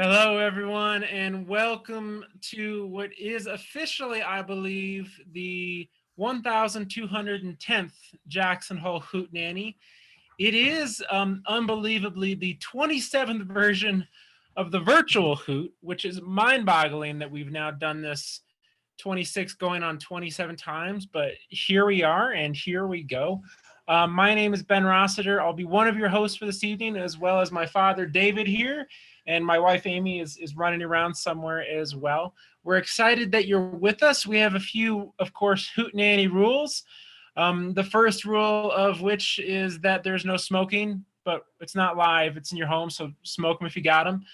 Hello, everyone, and welcome to what is officially, I believe, the 1210th Jackson Hole Hootenanny. It is unbelievably the 27th version of the virtual Hoot, which is mind-boggling that we've now done this 26 going on 27 times, but here we are and here we go. My name is Ben Rossiter. I'll be one of your hosts for this evening, as well as my father, David, here. And my wife, Amy, is running around somewhere as well. We're excited that you're with us. We have a few, of course, Hootenanny rules. The first rule of which is that there's no smoking, but it's not live. It's in your home, so smoke them if you got them.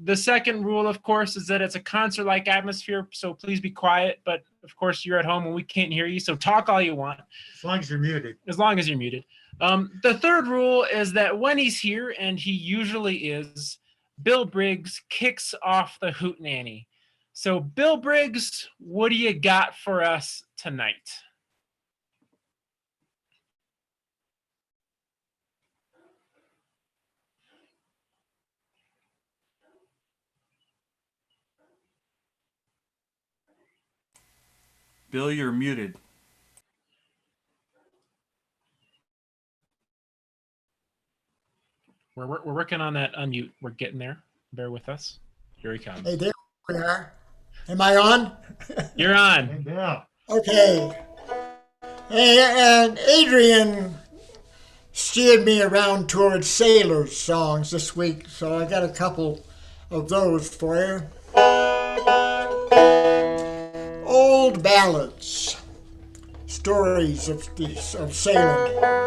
The second rule, of course, is that it's a concert-like atmosphere, so please be quiet. But, of course, you're at home and we can't hear you, so talk all you want. As long as you're muted. As long as you're muted. The third rule is that when he's here, and he usually is, Bill Briggs kicks off the Hootenanny. So, Bill Briggs, what do you got for us tonight? Bill, you're muted. We're working on that unmute. We're getting there. Bear with us. Here he comes. Hey, there we are. Am I on? You're on. Yeah. Okay. Hey, and Adrian steered me around towards sailors songs this week, so I got a couple of those for you. Old ballads, stories of sailing.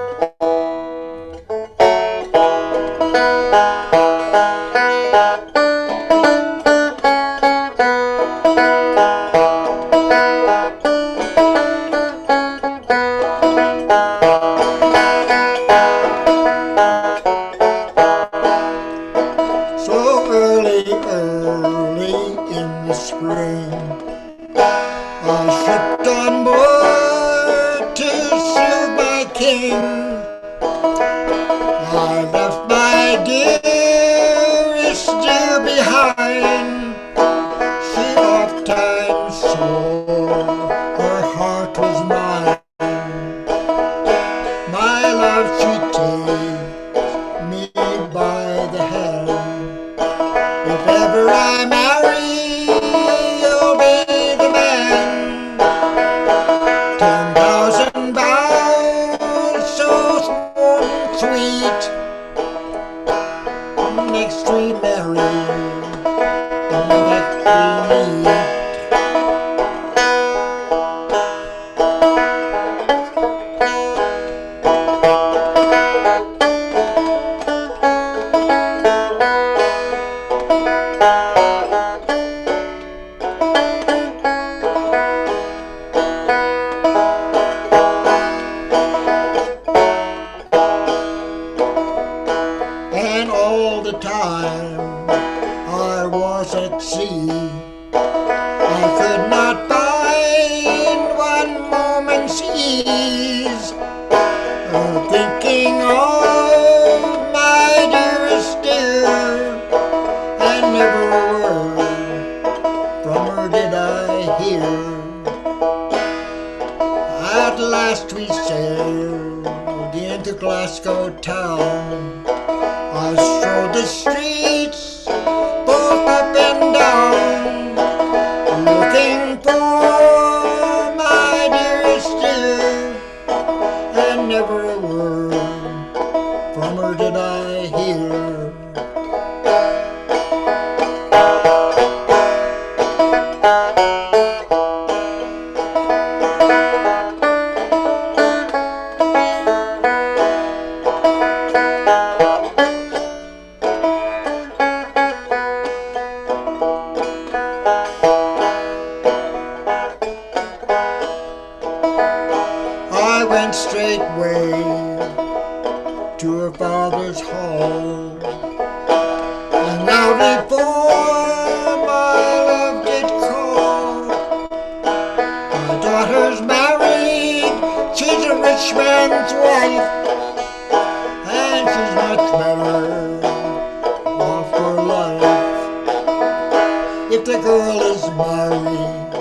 if the girl is married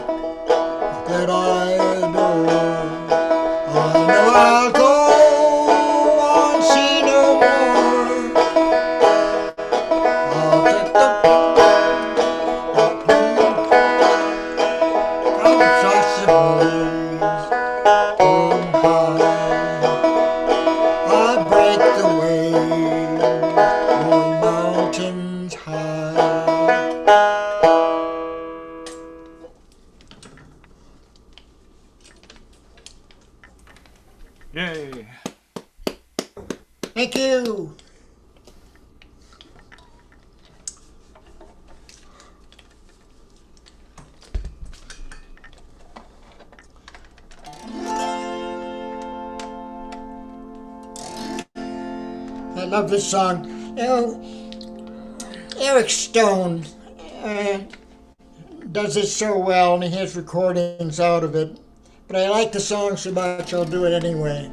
that I adore, I know I'll go on, see no more. I'll take the sausages from high. I break the waves on mountains high. Yay. Thank you. I love this song. You know, Eric Stone does it so well, and he has recordings out of it. But I like the song so much, I'll do it anyway.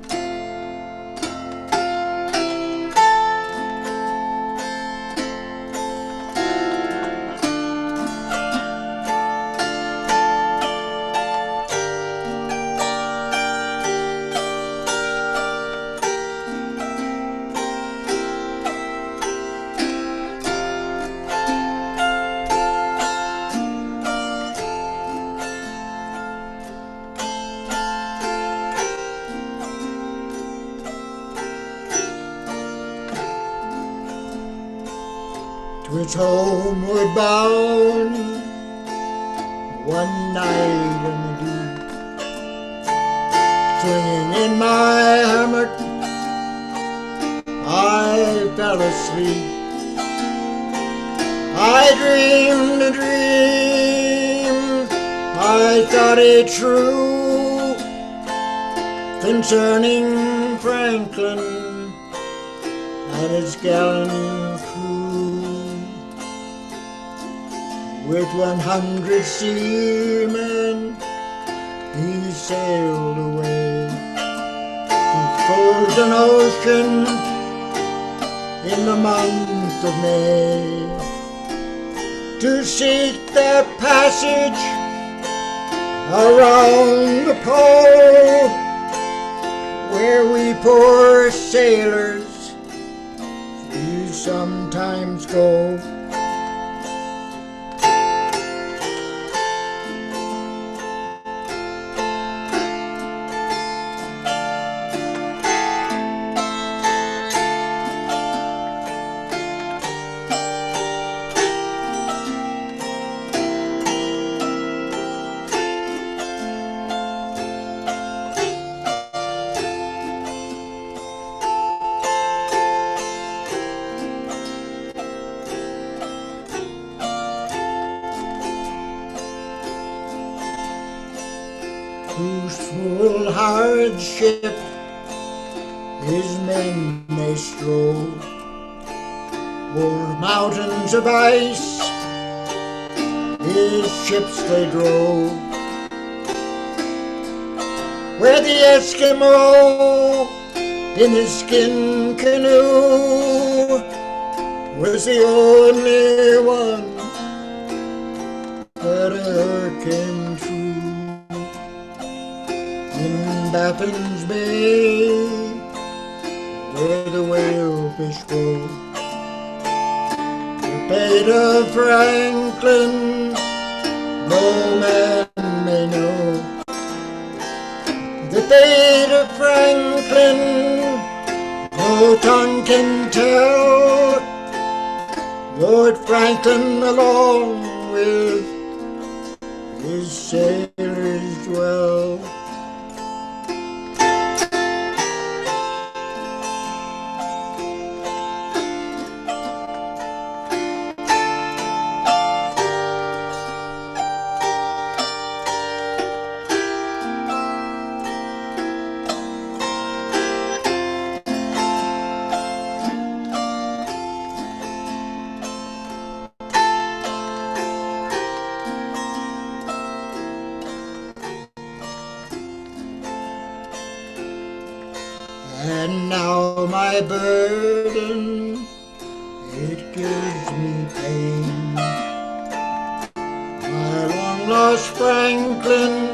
Was homeward bound one night in the deep, swinging in my hammock, I fell asleep. I dreamed a dream, I thought it true, concerning Franklin and his gallant crew. With 100 seamen, he sailed away to frozen ocean in the month of May, to seek the passage around the pole, where we poor sailors do sometimes go. Whose full hardship his men may stroll o'er mountains of ice, his ships they drove, where the Eskimo in his skin canoe was the only one that ever came true. In Baffin's Bay, where the whalefish grow, the fate of Franklin no man may know. The fate of Franklin no tongue can tell. Lord Franklin along with his sailors dwell. And now my burden, it gives me pain. lost Franklin,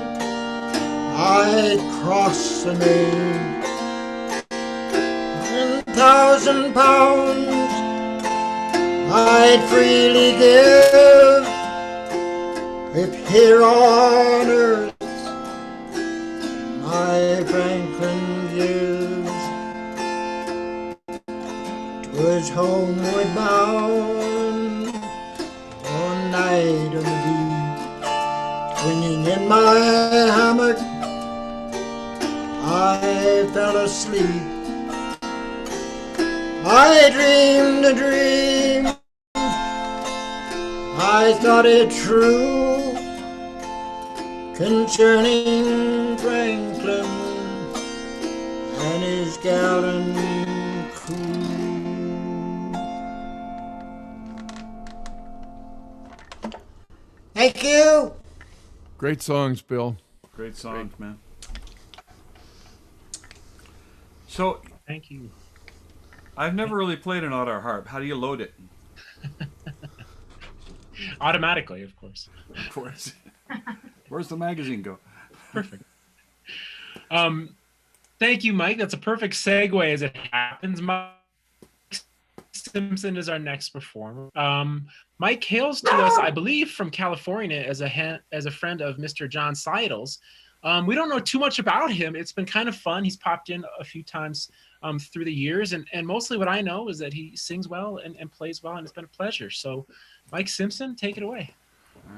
I crossed the main. 1,000 pounds I'd freely give if here on earth my Franklin lives. 'Twas homeward bound one night on the beach, swinging in my hammock, I fell asleep. I dreamed a dream, I thought it true, concerning Franklin and his gallant crew. Thank you. Great songs, Bill. Great songs, man. So, Thank you. I've never really played an auto harp. How do you load it? Automatically, of course. Of course. Where's the magazine go? Perfect. Thank you, Mike. That's a perfect segue as it happens. Mike Simpson is our next performer. Mike hails to us, I believe, from California as a friend of Mr. John Seidel's. We don't know too much about him. It's been kind of fun. He's popped in a few times through the years, and mostly what I know is that he sings well and plays well, and it's been a pleasure. So, Mike Simpson, take it away.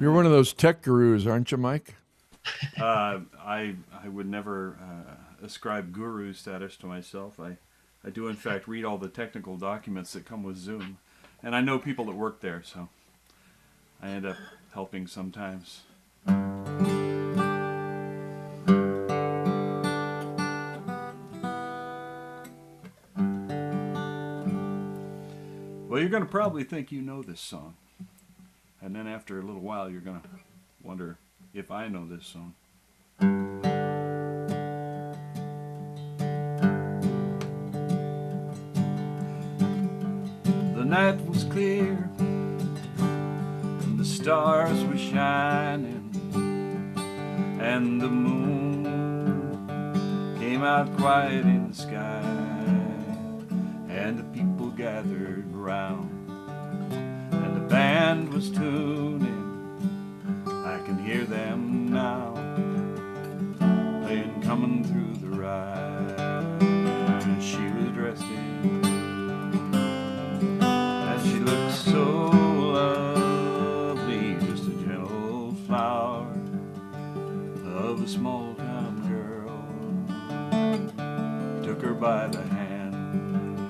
You're one of those tech gurus, aren't you, Mike? I would never ascribe guru status to myself. I do, in fact, read all the technical documents that come with Zoom. And I know people that work there, so I end up helping sometimes. Well, you're going to probably think you know this song. And then after a little while, you're going to wonder if I know this song. The night was clear and the stars were shining, and the moon came out quiet in the sky, and the people gathered round, and the band was tuning. I can hear them now, playing Coming Through the Ride. And she was dressed in, and she looked so lovely, just a gentle flower of a small town girl. He took her by the hand,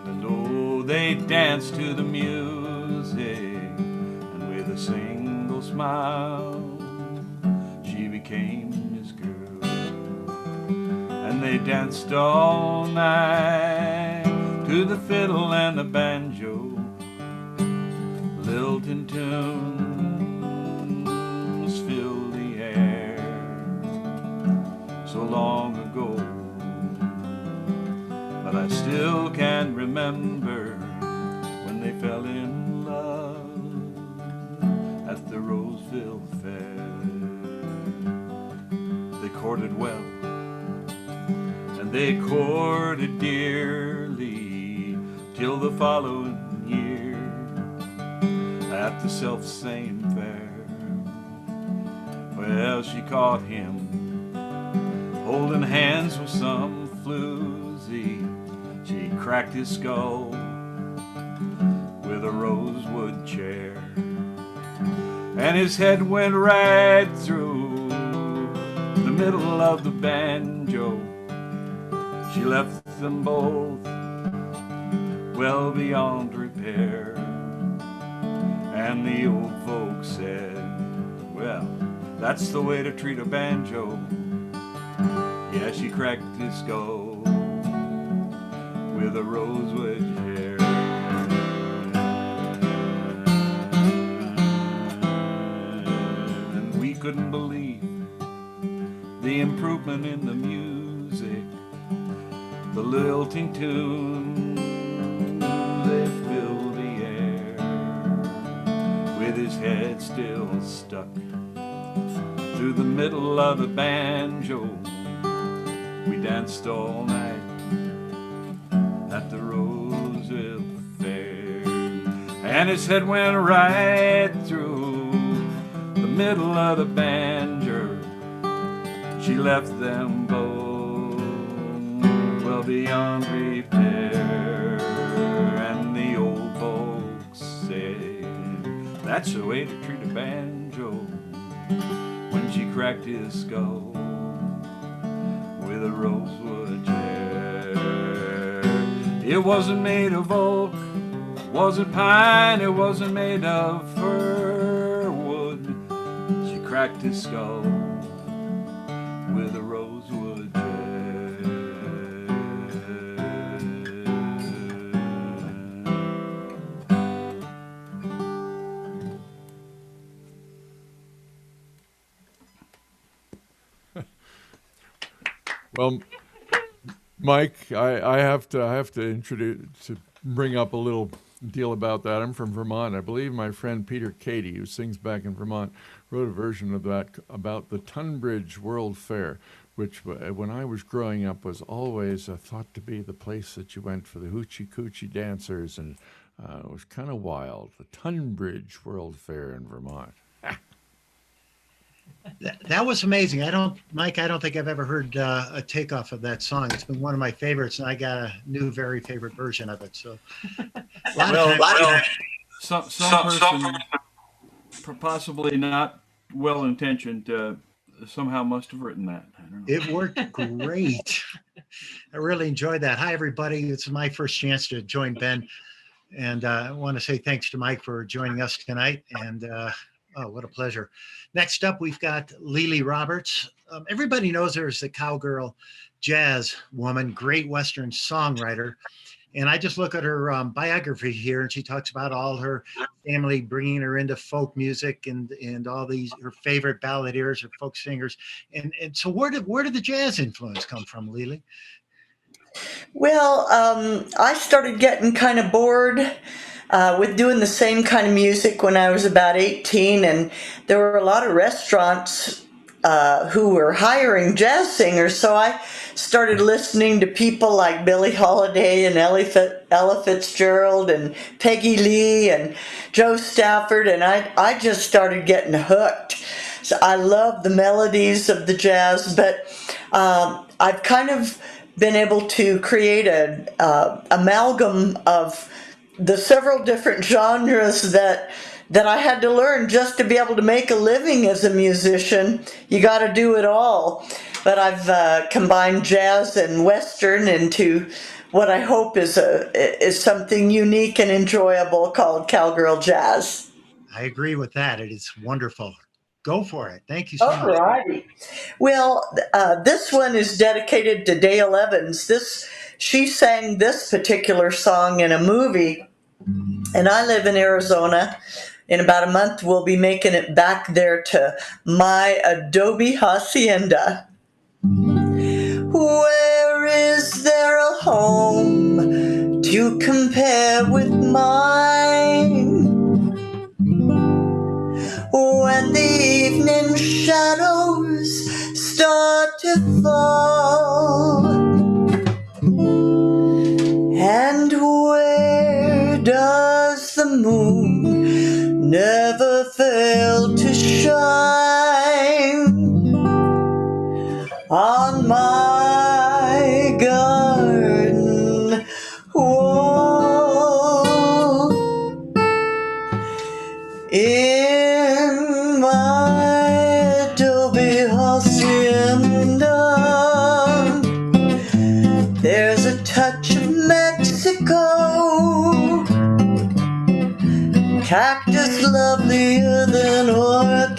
and oh, they danced to the music, and with a single smile she became his girl. And they danced all night to the fiddle and the banjo, lilting tunes filled the air. So long ago, but I still can remember when they fell in love at the Roseville Fair. They courted well, and they courted dearly, till the following year at the self-same fair. Well, she caught him holding hands with some floozy. She cracked his skull with a rosewood chair, and his head went right through the middle of the banjo. She left them both well beyond repair, and the old folks said, well, that's the way to treat a banjo. Yeah, she cracked his skull with a rosewood hair. And we couldn't believe the improvement in the music, the lilting tune, they filled the air, with his head still stuck through the middle of the banjo. We danced all night at the Roseville Fair, and his head went right through the middle of the banjo. She left them both well beyond repair, and the old folks said that's the way to treat a banjo when she cracked his skull with a rosewood chair. It wasn't made of oak, wasn't pine, it wasn't made of fir wood. She cracked his skull with a rosewood chair. Well, Mike, I have to bring up a little deal about that. I'm from Vermont. I believe my friend Peter Cady, who sings back in Vermont, wrote a version of that about the Tunbridge World Fair, which when I was growing up was always thought to be the place that you went for the hoochie coochie dancers, and it was kind of wild. The Tunbridge World Fair in Vermont. That was amazing. Mike, I don't think I've ever heard a takeoff of that song. It's been one of my favorites, and I got a new, very favorite version of it. So, some person, possibly not well-intentioned, somehow must have written that. I don't know. It worked great. I really enjoyed that. Hi, everybody. It's my first chance to join Ben, and I want to say thanks to Mike for joining us tonight. And oh, what a pleasure. Next up, we've got Lily Roberts. Everybody knows her as the cowgirl jazz woman, great Western songwriter. And I just look at her biography here, and she talks about all her family bringing her into folk music and all these, her favorite balladeers or folk singers. And so where did the jazz influence come from, Lily? Well, I started getting kind of bored with doing the same kind of music when I was about 18, and there were a lot of restaurants who were hiring jazz singers, so I started listening to people like Billie Holiday and Ella Fitzgerald and Peggy Lee and Joe Stafford, and I just started getting hooked. So I love the melodies of the jazz, but I've kind of been able to create an amalgam of the several different genres that I had to learn just to be able to make a living as a musician. You got to do it all. But I've combined jazz and Western into what I hope is something unique and enjoyable called cowgirl jazz. I agree with that. It is wonderful. Go for it. Thank you so much. All righty. Well, this one is dedicated to Dale Evans. She sang this particular song in a movie, and I live in Arizona. In about a month, we'll be making it back there to my adobe hacienda. Where is there a home to compare with mine? When the evening shadows start to fall, and where does the moon never fail to shine on my garden wall? In my adobe hacienda, there's a touch of Mexico, cactus lovelier than orchids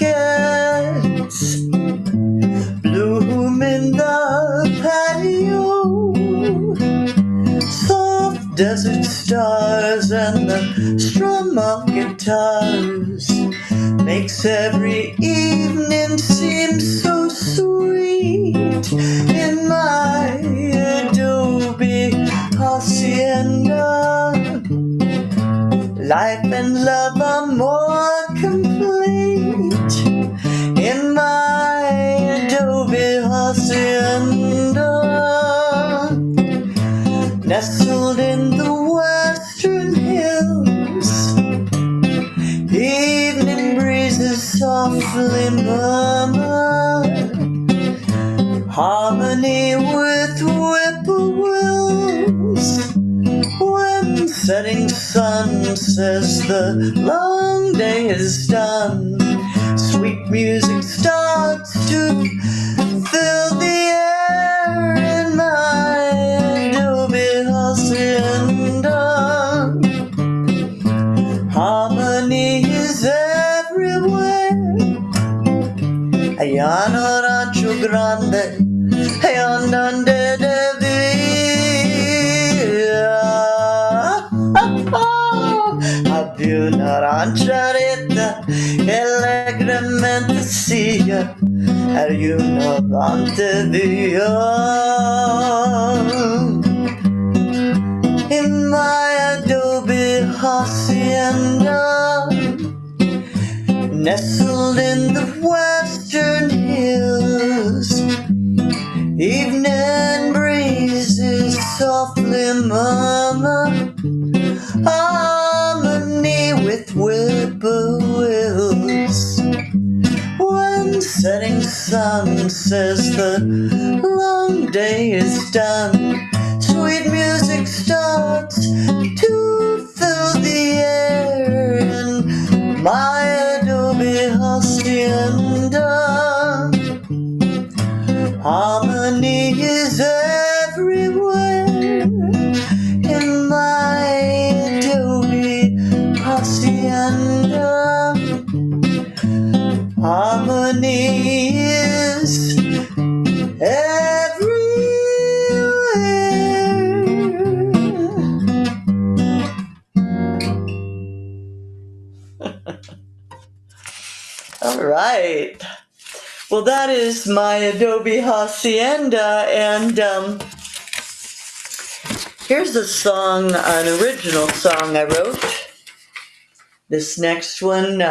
bloom in the patio, soft desert stars and the strum of guitars makes every evening seem so sweet in my adobe hacienda. Life and love are more complete in my breezes softly murmur, harmony with whippoorwills. When setting sun says the long day is done, sweet music starts to fill the air in my adobe hacienda. Harmony is everywhere. Ayano Rancho Grande, Ayandande de Había una rancherita que alegremente decía, ayudante Dios. In my adobe hacienda, nestled in the western hills, evening breezes softly murmur, harmony with whippoorwills. When setting sun says the long day is done, sweet music starts to fill the air in my adobe hacienda. Harmony is everywhere in my adobe hacienda. Harmony is All right. Well, that is my adobe hacienda, and here's a song, an original song I wrote. This next one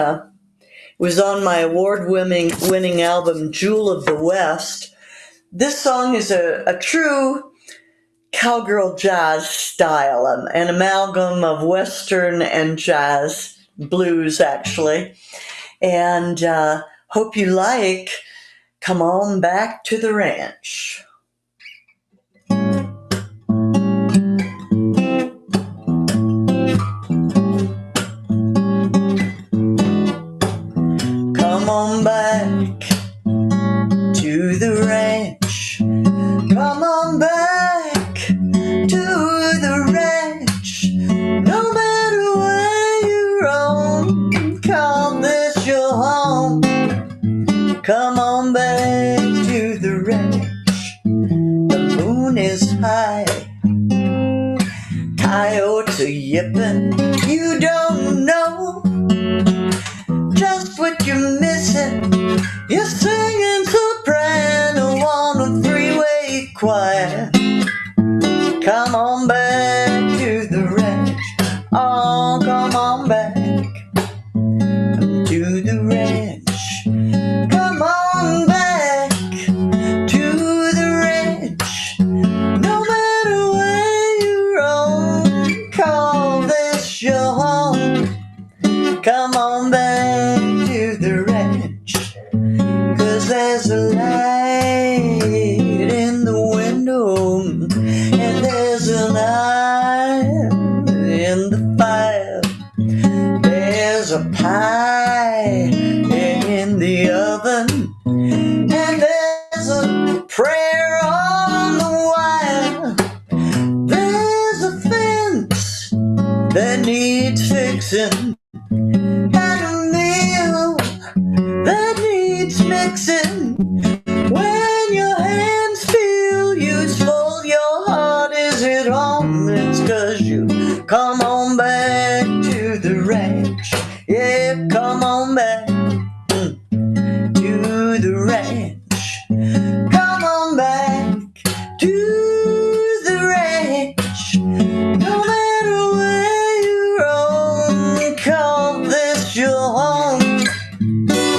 was on my award-winning album, Jewel of the West. This song is a true cowgirl jazz style, an amalgam of Western and jazz, blues actually. And hope you like Come On Back to the Ranch. Come on back to the ranch. Come on back to the ranch. No matter where you roam, call this your home. Come on back to the ranch. The moon is high, coyotes are yipping. You don't know just what you're missing. You're singing soprano on a three-way choir. Come on back to the ranch. Oh, come on back to the ranch. Come on back to the ranch. No matter where you roam, call this your home. Come on back to the ranch, 'cause there's a light in the window, and there's an eye in the fire. There's a pie in the oven, and there's a prayer on the wire. There's a fence that needs fixing, and a meal that needs mixing. When your hands feel useful, your heart is at home. It's 'cause you come on back to the ranch. Yeah, come on back to the ranch. Come on back to the ranch. No matter where you roam, call this your home.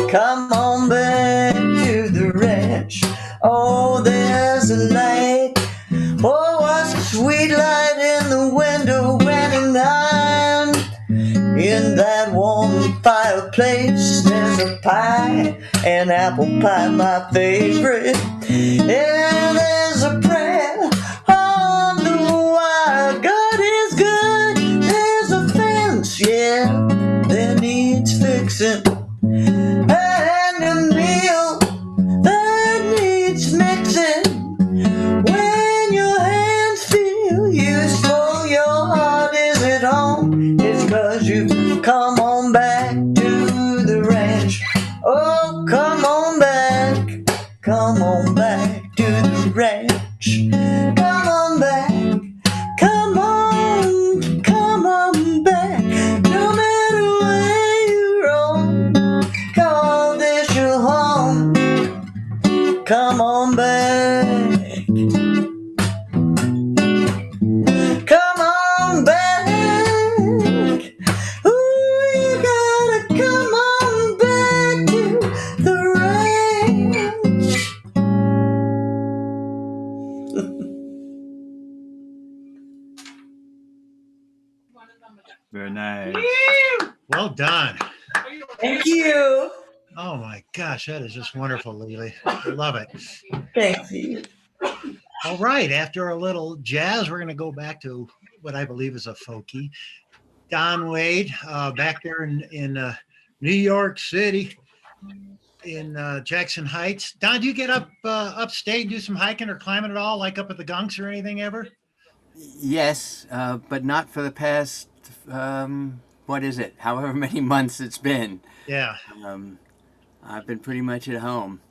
Come on back to the ranch. Oh, there's a light. Oh, what's a sweet light in the window, and an iron in that warm fireplace. place. There's a pie, an apple pie, my favorite. And there's a prayer on the wire. God is good. There's a fence, yeah, that needs fixing. And a meal that needs mixing. When your hands feel useful, your heart is at home. It's 'cause you've come on back to the ranch. Oh, come on back. Come on back to the ranch. Come on back. Come on back. No matter where you roam, call this your home. Come on back. Come on back. Ooh, you gotta come on back to the ranch. Very nice. Well done. Thank you. Oh my gosh, that is just wonderful, Lily. I love it. Thank you. All right, after a little jazz, we're going to go back to what I believe is a folkie. Don Wade, back there in New York City, in Jackson Heights. Don, do you get up upstate and do some hiking or climbing at all, like up at the Gunks or anything ever? Yes, but not for the past, what is it, however many months it's been. Yeah. I've been pretty much at home.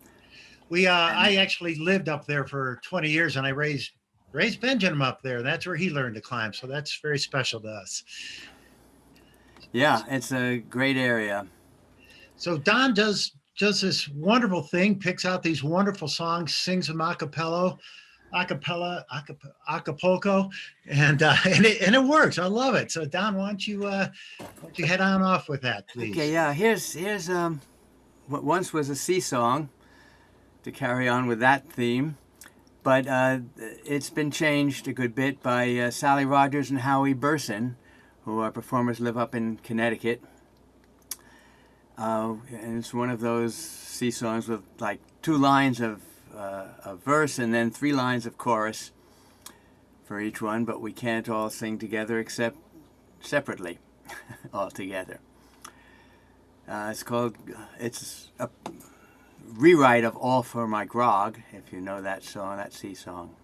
I actually lived up there for 20 years, and I raised Benjamin up there. That's where he learned to climb, so that's very special to us. Yeah, it's a great area. So Don does this wonderful thing, picks out these wonderful songs, sings them acapella, Acapulco, and it works. I love it. So Don, why don't you head on off with that, please? Okay, yeah. Here's what once was a sea song to carry on with that theme, but it's been changed a good bit by Sally Rogers and Howie Burson, who are performers, live up in Connecticut. And it's one of those sea songs with like 2 lines of verse and then 3 lines of chorus for each one, but we can't all sing together except separately all together. It's a rewrite of All for My Grog, if you know that song, that sea song.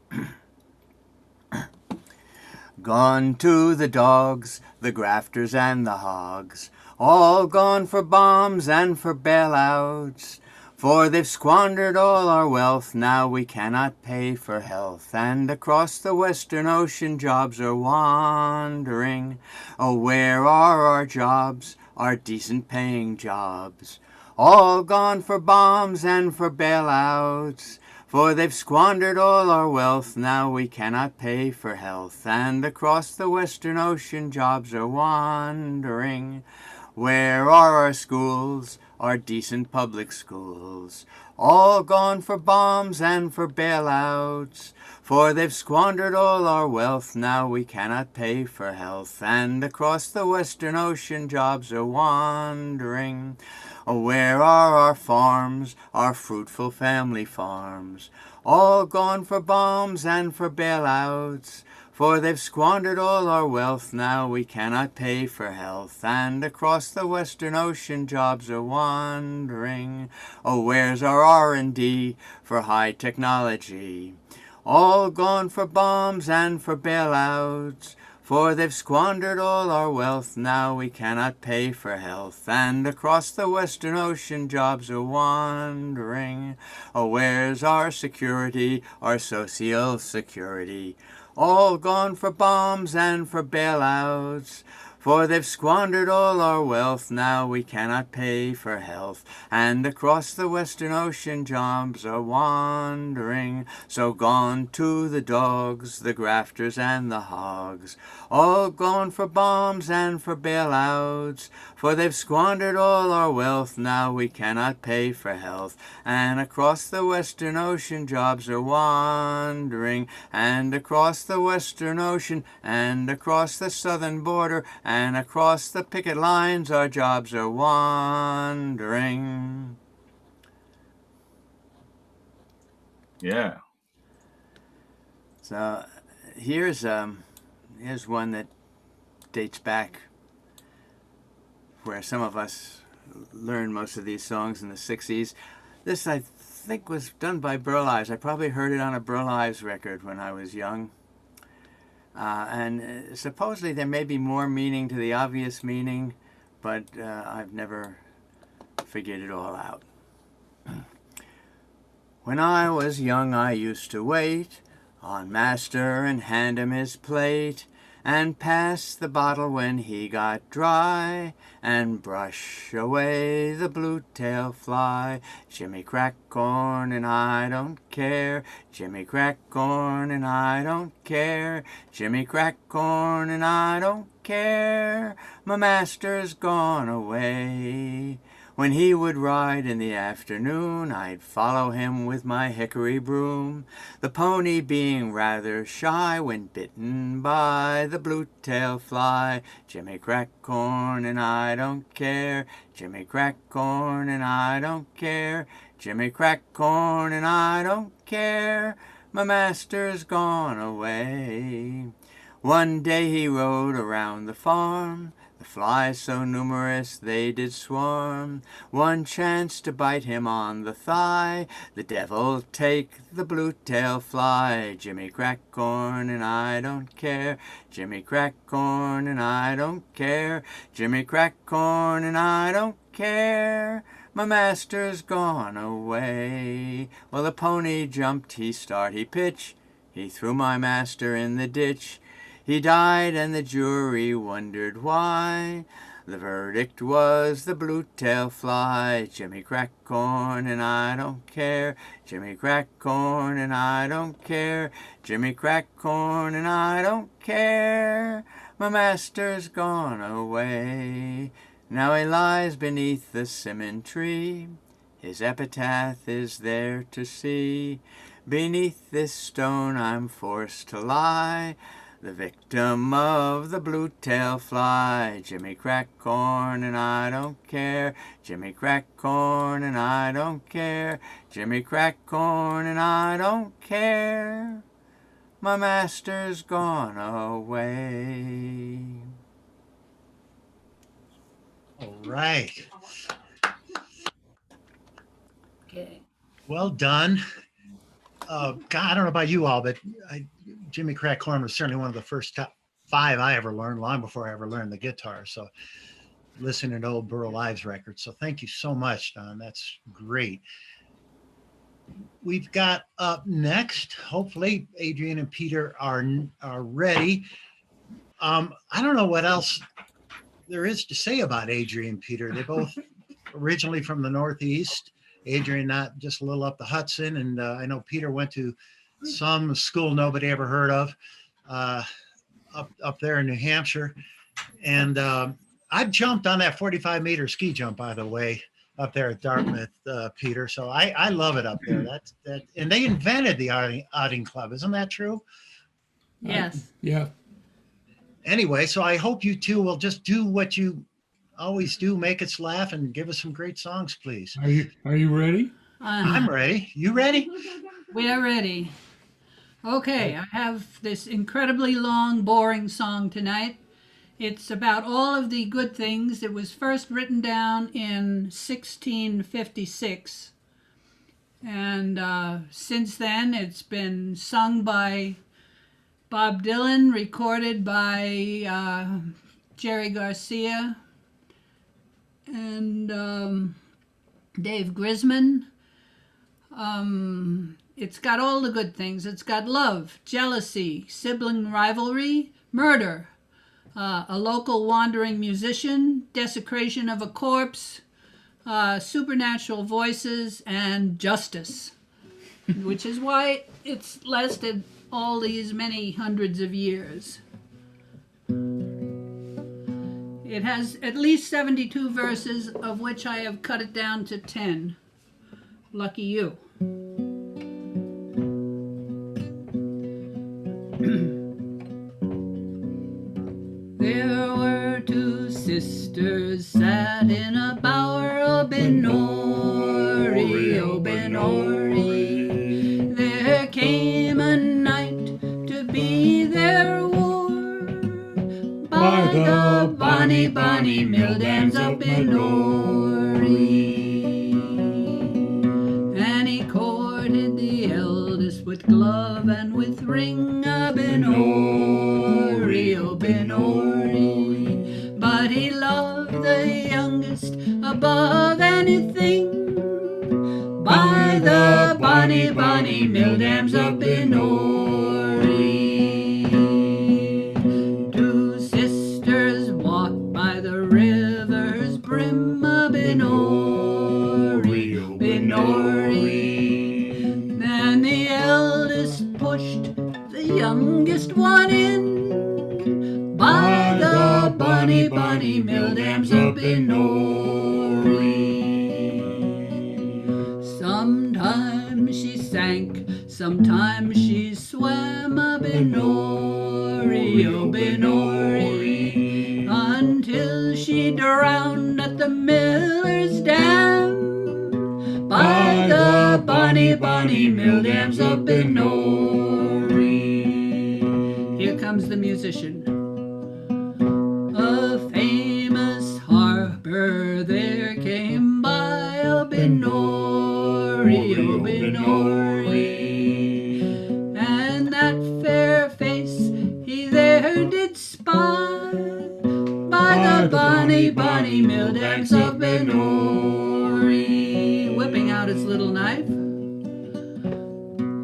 Gone to the dogs, the grafters and the hogs, all gone for bombs and for bailouts. For they've squandered all our wealth, now we cannot pay for health. And across the Western Ocean jobs are wandering. Oh, where are our jobs, our decent paying jobs? All gone for bombs and for bailouts. For they've squandered all our wealth, now we cannot pay for health. And across the Western Ocean jobs are wandering. Where are our schools, our decent public schools? All gone for bombs and for bailouts. For they've squandered all our wealth, now we cannot pay for health. And across the Western Ocean jobs are wandering. Oh, where are our farms, our fruitful family farms? All gone for bombs and for bailouts. For they've squandered all our wealth, now we cannot pay for health. And across the Western Ocean jobs are wandering. Oh, where's our R&D for high technology? All gone for bombs and for bailouts. For they've squandered all our wealth, now we cannot pay for health. And across the Western Ocean jobs are wandering. Oh, where's our security, our social security? All gone for bombs and for bailouts. For they've squandered all our wealth, now we cannot pay for health. And across the Western Ocean jobs are wandering. So gone to the dogs, the grafters and the hogs. All gone for bombs and for bailouts. For they've squandered all our wealth, now we cannot pay for health. And across the Western Ocean jobs are wandering. And across the Western Ocean and across the southern border and across the picket lines our jobs are wandering. Yeah. So here's one that dates back where some of us learned most of these songs in the 60s. This, I think, was done by Burl Ives. I probably heard it on a Burl Ives record when I was young. And supposedly there may be more meaning to the obvious meaning, but I've never figured it all out. When I was young, I used to wait on master and hand him his plate, and pass the bottle when he got dry, and brush away the blue-tail fly. Jimmy crack corn and I don't care, Jimmy crack corn and I don't care, Jimmy crack corn and I don't care, my master's gone away. When he would ride in the afternoon, I'd follow him with my hickory broom, the pony being rather shy when bitten by the blue-tail fly. Jimmy crack corn and I don't care, Jimmy crack corn and I don't care, Jimmy crack corn and I don't care, my master's gone away. One day he rode around the farm, the flies so numerous they did swarm. One chanced to bite him on the thigh, the devil take the blue-tail fly. Jimmy crack corn and I don't care, Jimmy crack corn and I don't care, Jimmy crack corn and I don't care, my master's gone away. Well, the pony jumped, he start, he pitch, he threw my master in the ditch. He died and the jury wondered why. The verdict was the blue-tail fly. Jimmy crack corn and I don't care, Jimmy crack corn and I don't care, Jimmy crack corn and I don't care, my master's gone away. Now he lies beneath the simmon tree, his epitaph is there to see. Beneath this stone I'm forced to lie, the victim of the blue-tail fly. Jimmy crack corn and I don't care, Jimmy crack corn and I don't care, Jimmy crack corn and I don't care, my master's gone away. All right. Okay. Well done. God, I don't know about you all, but Jimmy Crack Corn was certainly one of the first top 5 I ever learned, long before I ever learned the guitar. So listening to old Burl Ives records. So thank you so much, Don. That's great. We've got up next, hopefully Adrian and Peter are ready. I don't know what else there is to say about Adrian and Peter. They're both originally from the Northeast. Adrian, not just a little up the Hudson. And I know Peter went to some school nobody ever heard of up there in New Hampshire. And I jumped on that 45-meter ski jump, by the way, up there at Dartmouth, Peter. So I love it up there. And they invented the outing club. Isn't that true? Yes. Yeah. Anyway, so I hope you two will just do what you always do, make us laugh and give us some great songs, please. Are you ready? I'm ready. You ready? We are ready. Okay, I have this incredibly long, boring song tonight. It's about all of the good things. It was first written down in 1656. And since then, it's been sung by Bob Dylan, recorded by Jerry Garcia and Dave Grisman. It's got all the good things. It's got love, jealousy, sibling rivalry, murder, a local wandering musician, desecration of a corpse, supernatural voices, and justice, which is why it's lasted all these many hundreds of years. It has at least 72 verses, of which I have cut it down to 10. Lucky you. There were Benori, oh Benori. There came a night to be their war by the bonny, bonny mill dams of Benori. And he courted the eldest with glove and with ring, a Benori, oh Benori. But he loved the youngest above anything by the bonny, bonny mill dams of Benori. Two sisters walked by the river's brim, a Benori, oh Benori. Then the eldest pushed the youngest one in by the bonny, bonny mill dams of Benori. Sometimes she sank, sometimes she swam, a Benori, oh Benori, until she drowned at the miller's dam by the bonny, bonny mill dams of Benori. Here comes the musician. A famous harbor there came by, a Benori, oh Benori. And that fair face he there did spy by the bonny, bonny mill dams of Benori. Whipping out his little knife,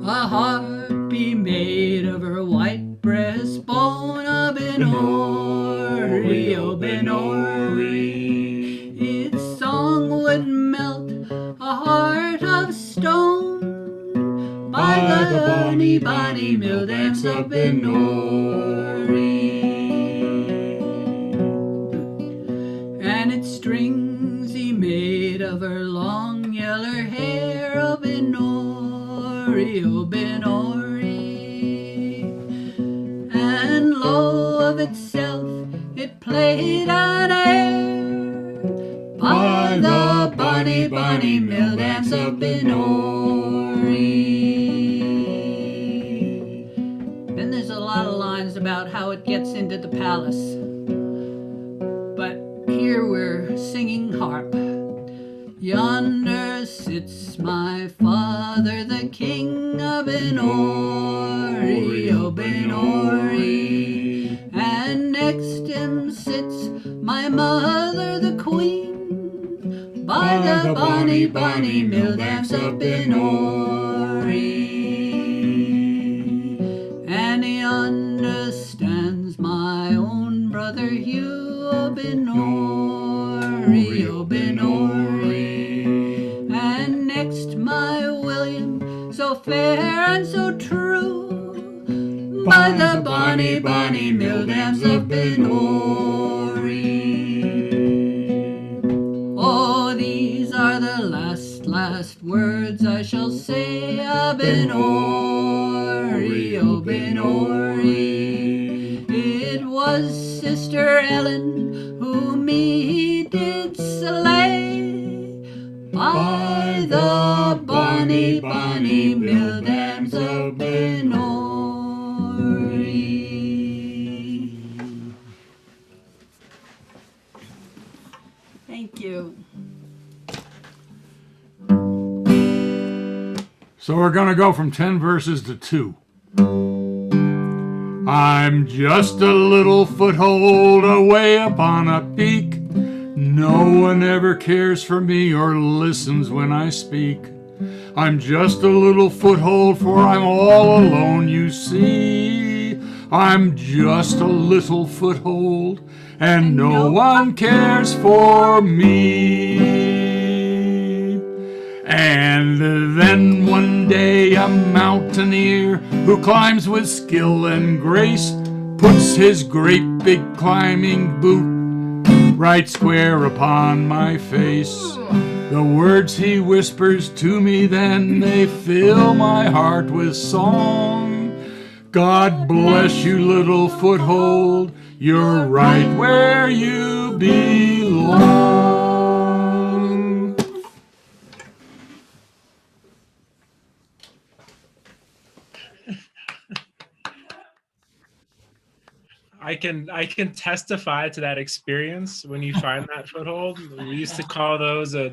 a harp he made of her white breastbone, a Benori, oh Benori. Its song would melt a heart of stone by the bonny, bonny mill dams of Benori. And its strings he made of her long yeller hair, oh Benori, oh Benori. And low of itself it played an air by the bonny, bonny mill dams of Benori. Then there's a lot of lines about how it gets into the palace, but here we're singing harp. Yonder sits my father, the king of Benori, oh Benori. And next him sits my mother, the queen, by the bonny, bonny mill dams of Benori. And he understands my own brother Hugh, oh Benori, oh Benori. And next my William, so fair and so true, by the bonny, bonny mill dams of Benori. Oh, these are the last words I shall say, a Benori, oh Benori. It was Sister Ellen who me did slay by the bonny, bonny mill dams of Benori. Thank you. So we're going to go from 10 verses to 2. I'm just a little foothold away up on a peak. No one ever cares for me or listens when I speak. I'm just a little foothold, for I'm all alone, you see. I'm just a little foothold, and no one cares for me. And then one day a mountaineer who climbs with skill and grace puts his great big climbing boot right square upon my face. The words he whispers to me then, they fill my heart with song. God bless you, little foothold, you're right where you belong. I can testify to that experience when you find that foothold. We used to call those a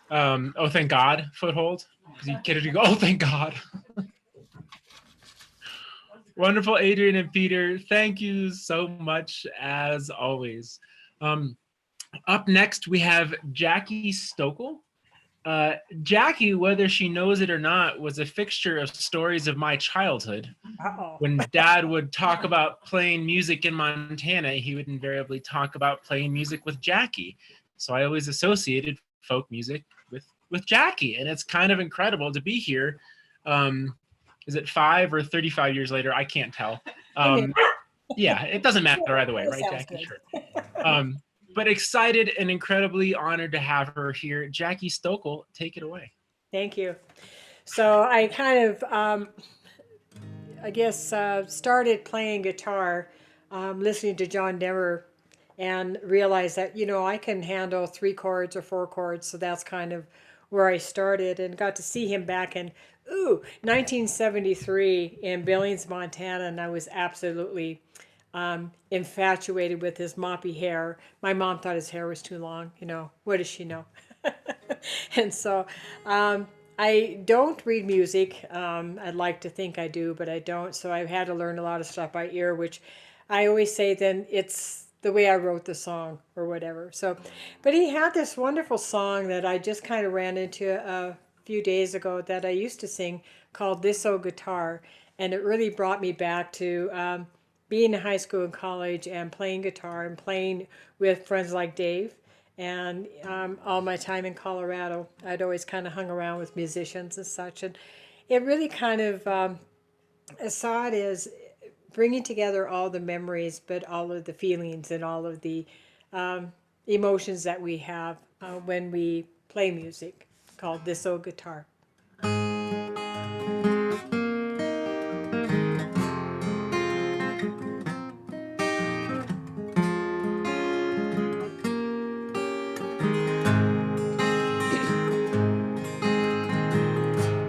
oh thank God foothold. You get it, you go, oh thank God. Wonderful, Adrian and Peter. Thank you so much as always. Up next, we have Jackie Stokel. Jackie, whether she knows it or not, was a fixture of stories of my childhood. When Dad would talk about playing music in Montana, he would invariably talk about playing music with Jackie. So I always associated folk music with Jackie, and it's kind of incredible to be here. Is it 5 or 35 years later? I can't tell. Yeah, it doesn't matter either way, right, Jackie? Sure. But excited and incredibly honored to have her here. Jackie Stokel, take it away. Thank you. So I kind of, I guess, started playing guitar, listening to John Denver, and realized that, you know, I can handle 3 chords or 4 chords. So that's kind of where I started, and got to see him back in 1973 in Billings, Montana, and I was absolutely infatuated with his moppy hair. My mom thought his hair was too long. You know, what does she know? And so I don't read music. I'd like to think I do, but I don't. So I've had to learn a lot of stuff by ear, which I always say then it's the way I wrote the song or whatever. So, but he had this wonderful song that I just kind of ran into a few days ago that I used to sing called This Old Guitar. And it really brought me back to being in high school and college and playing guitar and playing with friends like Dave. And all my time in Colorado, I'd always kind of hung around with musicians and such. And it really kind of, I saw it as bringing together all the memories, but all of the feelings and all of the emotions that we have when we play music, called This Old Guitar.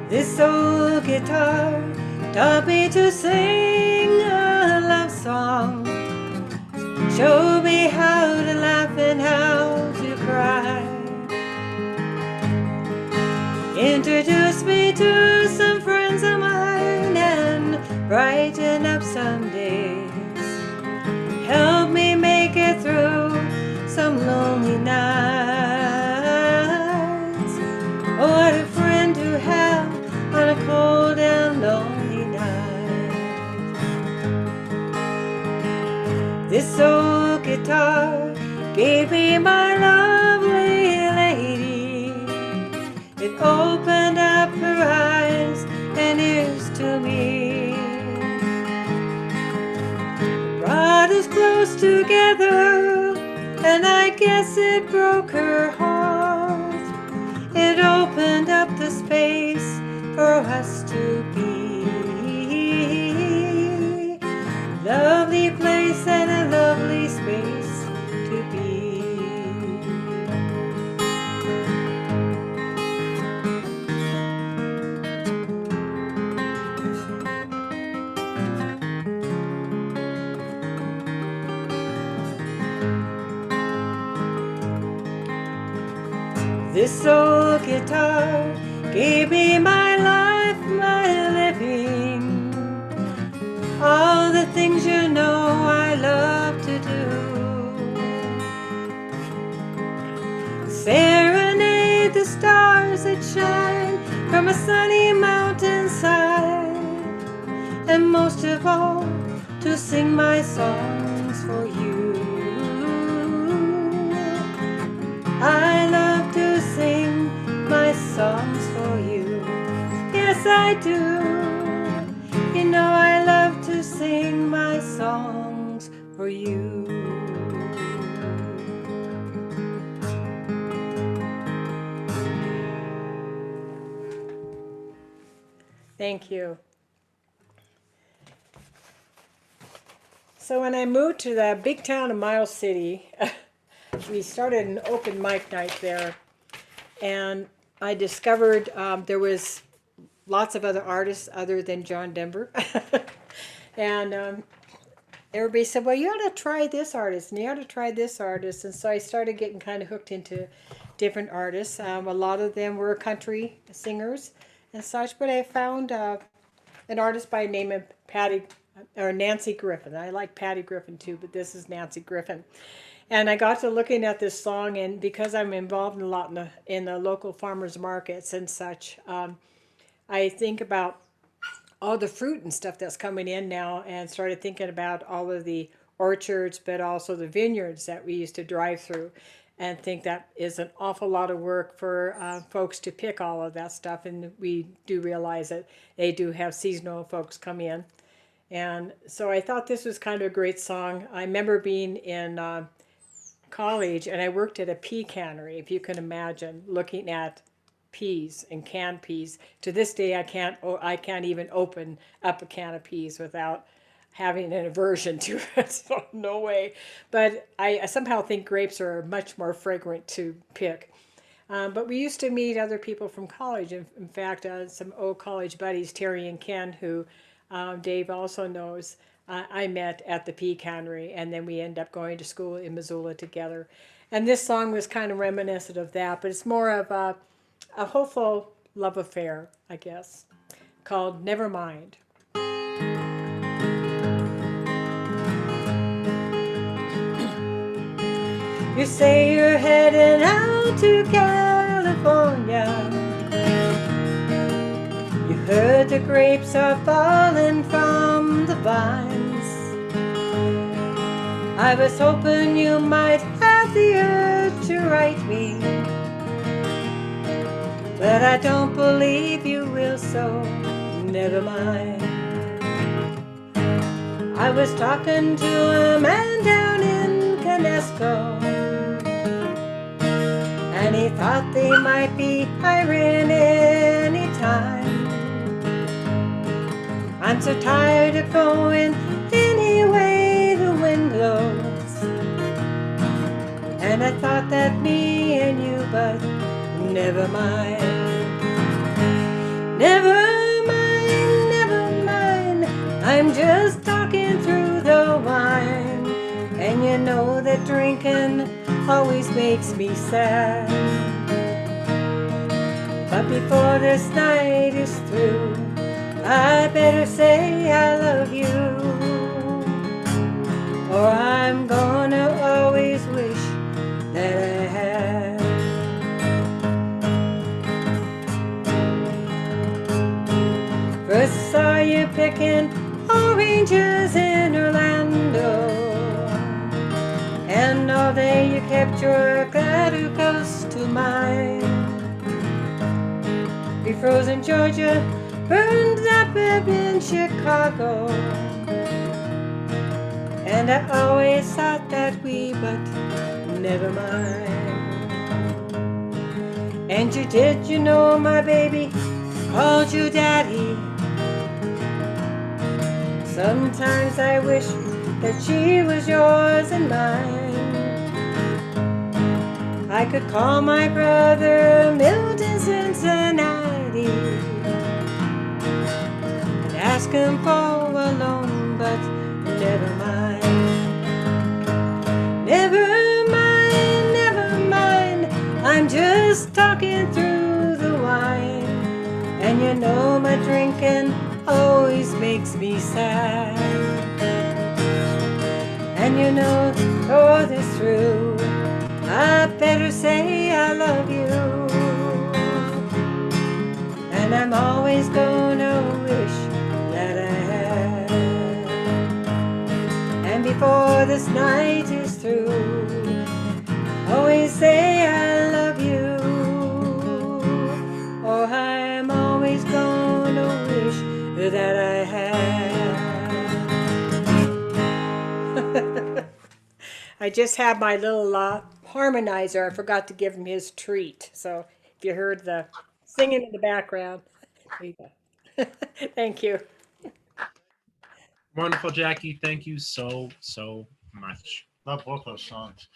This old guitar taught me to sing a love song, showed me how to laugh and how to cry, introduced me to some friends of mine and brightened up some days, helped me make it through some lonely nights. Oh, what a friend to have on a cold and lonely night. This old guitar gave me my lovely lady. It opened up her eyes and ears to me, brought us close together, and I guess it broke her heart. It opened up the space for us to be. Lovely place and a lovely space to be. This old guitar gave me my life, my living, all the things you know I love to do. Serenade the stars that shine from a sunny mountainside, and most of all, to sing my songs for you. I love to sing my songs for you. Yes, I do. You know I love to sing my songs for you. Thank you. So when I moved to the big town of Miles City, we started an open mic night there, and I discovered there was lots of other artists other than John Denver. And everybody said, well, you ought to try this artist and you ought to try this artist. And so I started getting kind of hooked into different artists. A lot of them were country singers and such, but I found an artist by the name of Nancy Griffin. I like Patty Griffin too, but this is Nancy Griffin. And I got to looking at this song, and because I'm involved in a lot in the local farmers markets and such, I think about all the fruit and stuff that's coming in now, and started thinking about all of the orchards, but also the vineyards that we used to drive through, and think that is an awful lot of work for folks to pick all of that stuff. And we do realize that they do have seasonal folks come in. And so I thought this was kind of a great song. I remember being in college, and I worked at a pea cannery, if you can imagine, looking at peas and canned peas. To this day, I can't even open up a can of peas without having an aversion to it. So no way. But I somehow think grapes are much more fragrant to pick. But we used to meet other people from college. In fact, some old college buddies, Terry and Ken, who Dave also knows, I met at the pea cannery, and then we ended up going to school in Missoula together. And this song was kind of reminiscent of that, but it's more of a hopeful love affair, I guess, called Never Mind. You say you're heading out to California. You heard the grapes are falling from the vines. I was hoping you might have the urge to write me, but I don't believe you will, so never mind. I was talking to a man down in Canasco, and he thought they might be hiring any time. I'm so tired of going any way the wind blows, and I thought that me and you, but never mind. Never mind, never mind, I'm just talking through the wine, and you know that drinking always makes me sad. But before this night is through, I better say I love you, or I'm gonna always wish that I had. First I saw you picking oranges in Orlando, and all day you kept your glitter close to mine. We froze in Georgia, burned up in Chicago, and I always thought that we, but never mind. And you know my baby called you daddy? Sometimes I wish that she was yours and mine. I could call my brother Milton Cincinnati and ask him for a loan, but never mind. Never mind, never mind, I'm just talking through the wine, and you know my drinking always makes me sad. And you know, all this through, I better say I love you, and I'm always gonna wish that I had. And before this night is through, always say I love you, or I'm always gonna wish that I had. I just had my little harmonizer. I forgot to give him his treat. So if you heard the singing in the background, there you go. Thank you. Wonderful, Jackie. Thank you so much. Love both those songs.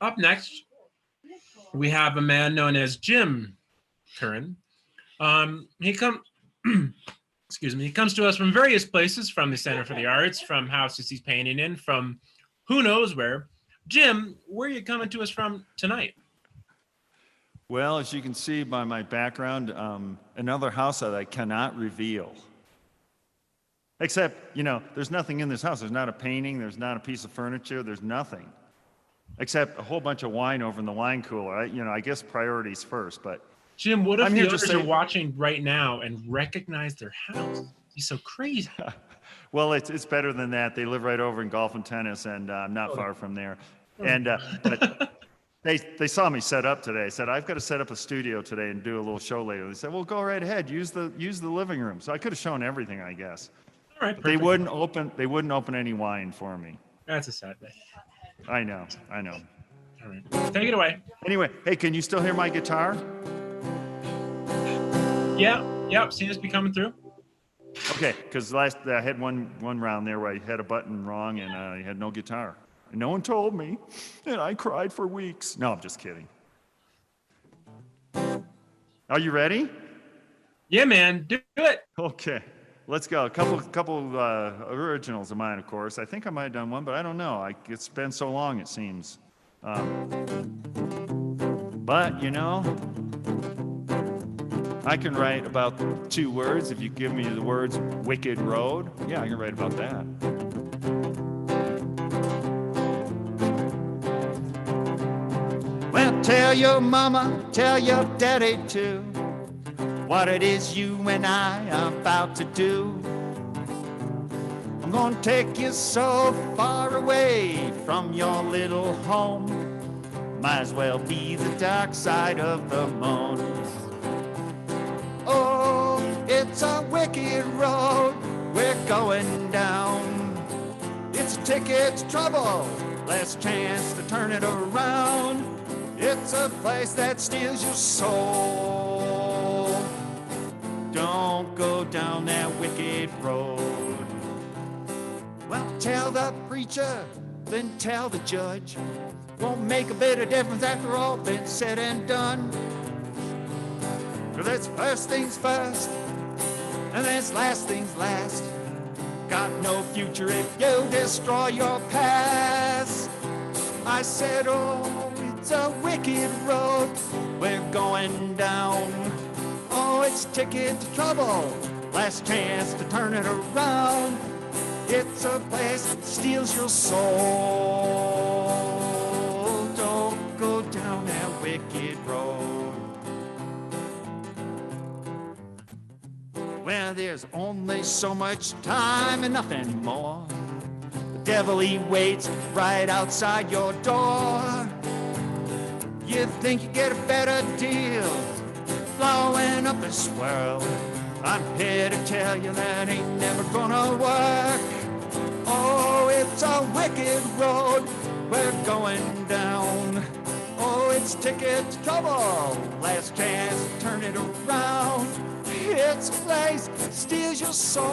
Up next, we have a man known as Jim Curran. excuse me, he comes to us from various places, from the Center for the Arts, from houses he's painting in, from who knows where. Jim, where are you coming to us from tonight? Well, as you can see by my background, another house that I cannot reveal. Except, there's nothing in this house. There's not a painting, there's not a piece of furniture, there's nothing. Except a whole bunch of wine over in the wine cooler. I guess priorities first, but... Jim, what if I'm the here to others say- are watching right now and recognize their house? He's so crazy. Well, it's better than that. They live right over in golf and tennis, and I'm not far from there. And but they saw me set up today. I said, I've got to set up a studio today and do a little show later. They said, well, go right ahead. Use the living room. So I could have shown everything, I guess. All right, But they perfect. wouldn't open any wine for me. That's a sad day. I know. All right, take it away. Anyway, hey, can you still hear my guitar? Yep, seems to be coming through. Okay, because I had one round there where I had a button wrong and I had no guitar. And no one told me, and I cried for weeks. No, I'm just kidding. Are you ready? Yeah, man, do it. Okay, let's go. A couple originals of mine, of course. I think I might have done one, but I don't know. It's been so long, it seems. But, I can write about 2 words. If you give me the words wicked road, yeah, I can write about that. Well, tell your mama, tell your daddy too, what it is you and I are about to do. I'm gonna take you so far away from your little home. Might as well be the dark side of the moon. Oh, it's a wicked road we're going down. It's a ticket to trouble, last chance to turn it around. It's a place that steals your soul. Don't go down that wicked road. Well, tell the preacher, then tell the judge. Won't make a bit of difference after all been said and done. 'Cause it's first things first, and then it's last things last. Got no future if you destroy your past. I said, oh, it's a wicked road we're going down. Oh, it's ticket to trouble, last chance to turn it around. It's a place that steals your soul. Don't go down that wicked road. Well, there's only so much time and nothing more. The devil, he waits right outside your door. You think you get a better deal blowing up this world. I'm here to tell you that ain't never gonna work. Oh, it's a wicked road we're going down. Oh, it's ticket to trouble, last chance to turn it around. It's a place that steals your soul.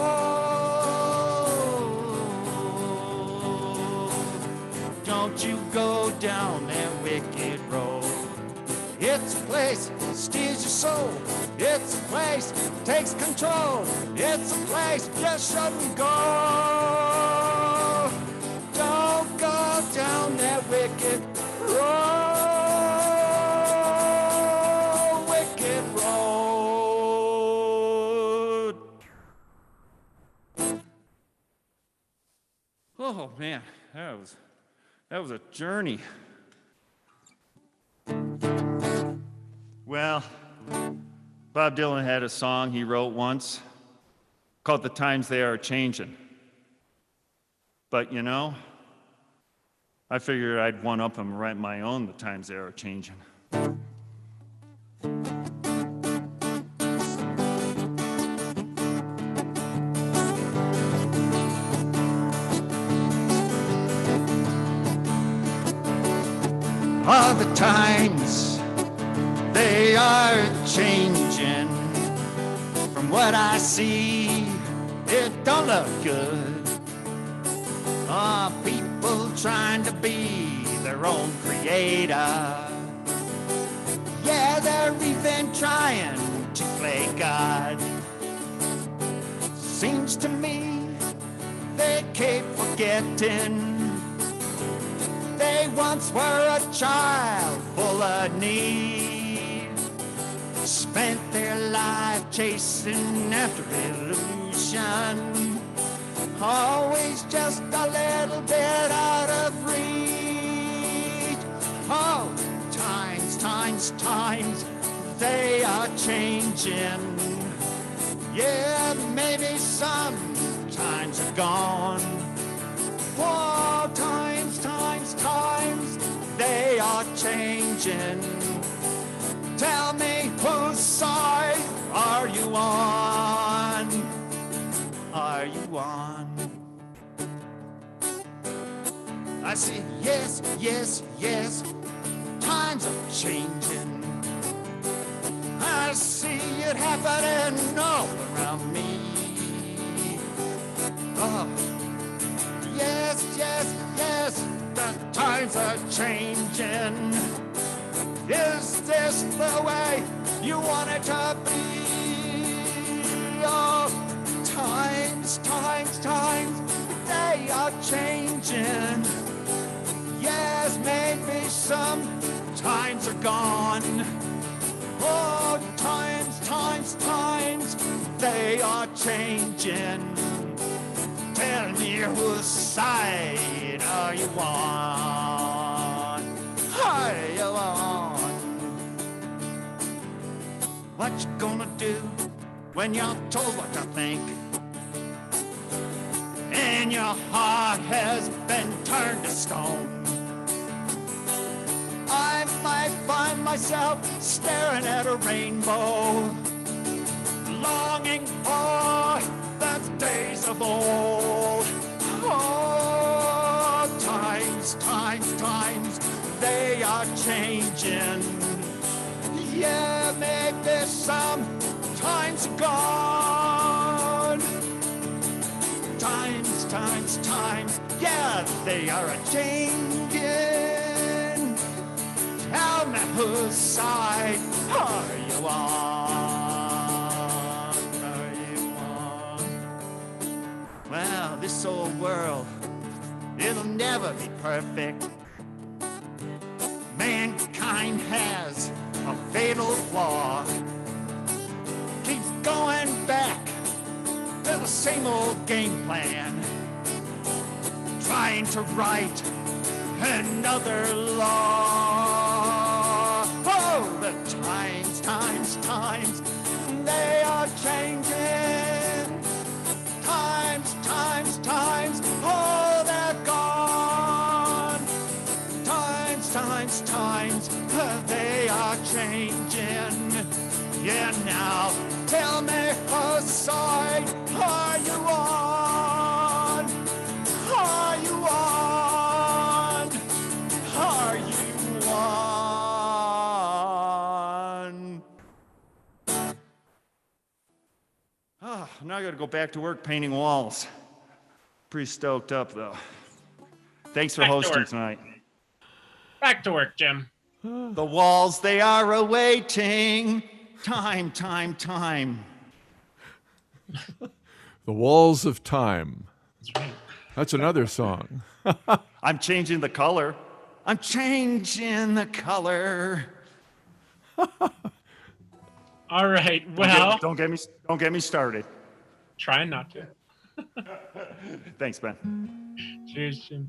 Don't you go down that wicked road. It's a place that steals your soul. It's a place that takes control. It's a place you shouldn't go. Don't go down that wicked road. Wicked road. Oh man, that was a journey. Well, Bob Dylan had a song he wrote once called "The Times They Are Changin'." But I figured I'd one-up him and write my own "The Times They Are Changin'." All the times they are changing. From what I see, it don't look good. People trying to be their own creator. Yeah, they're even trying to play God. seems to me they keep forgetting they once were a child full of need. Spent their life chasing after illusion, always just a little bit out of reach. Oh, times, they are changing. Yeah, maybe some times are gone. Oh, times, they are changing. Tell me, whose side are you on? Are you on? I say yes, times are changing. I see it happening all around me. Oh, yes, the times are changing. Is this the way you want it to be? Oh, times, they are changing. Yes, maybe some times are gone. Oh, times, they are changing. Tell me, whose side are you on? Are you on? What you gonna do when you're told what to think? And your heart has been turned to stone. I might find myself staring at a rainbow, longing for the days of old. Oh, times, they are changing. Yeah, maybe some times gone. Times, yeah, they are a-changing. Tell me, whose side are you on? Are you on? Well, this old world, it'll never be perfect. Mankind has a fatal flaw. Keeps going back to the same old game plan, trying to write another law. Oh, the times, they are changing. Times, oh, they're gone. Times, they are changing. Yeah, now, tell me, whose side are you on? Are you on? Are you on? Oh, now I gotta go back to work painting walls. Pretty stoked up, though. Thanks for Back to hosting work. tonight. Back to work, Jim. The walls, they are awaiting. Time. The Walls of Time. That's right. That's another song. I'm changing the color. I'm changing the color. All right. Well, Don't get me started. trying not to. Thanks, Ben. Cheers, Jim.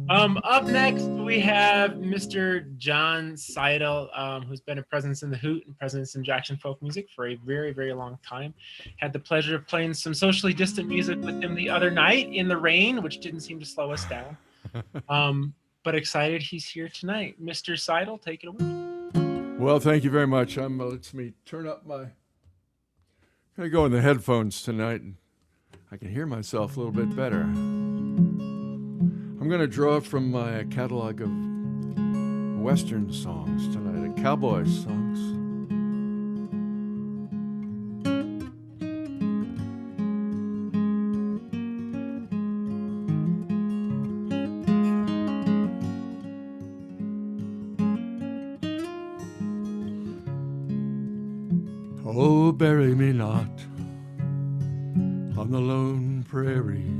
Up next, we have Mr. John Seidel, who's been a presence in the Hoot and presence in Jackson folk music for a very, very long time. Had the pleasure of playing some socially distant music with him the other night in the rain, which didn't seem to slow us down. But excited he's here tonight. Mr. Seidel, take it away. Well, thank you very much. Let me turn up my. I'm gonna go in the headphones tonight, and I can hear myself a little bit better. I'm gonna draw from my catalog of Western songs tonight, cowboy songs. Oh, bury me not on the lone prairie.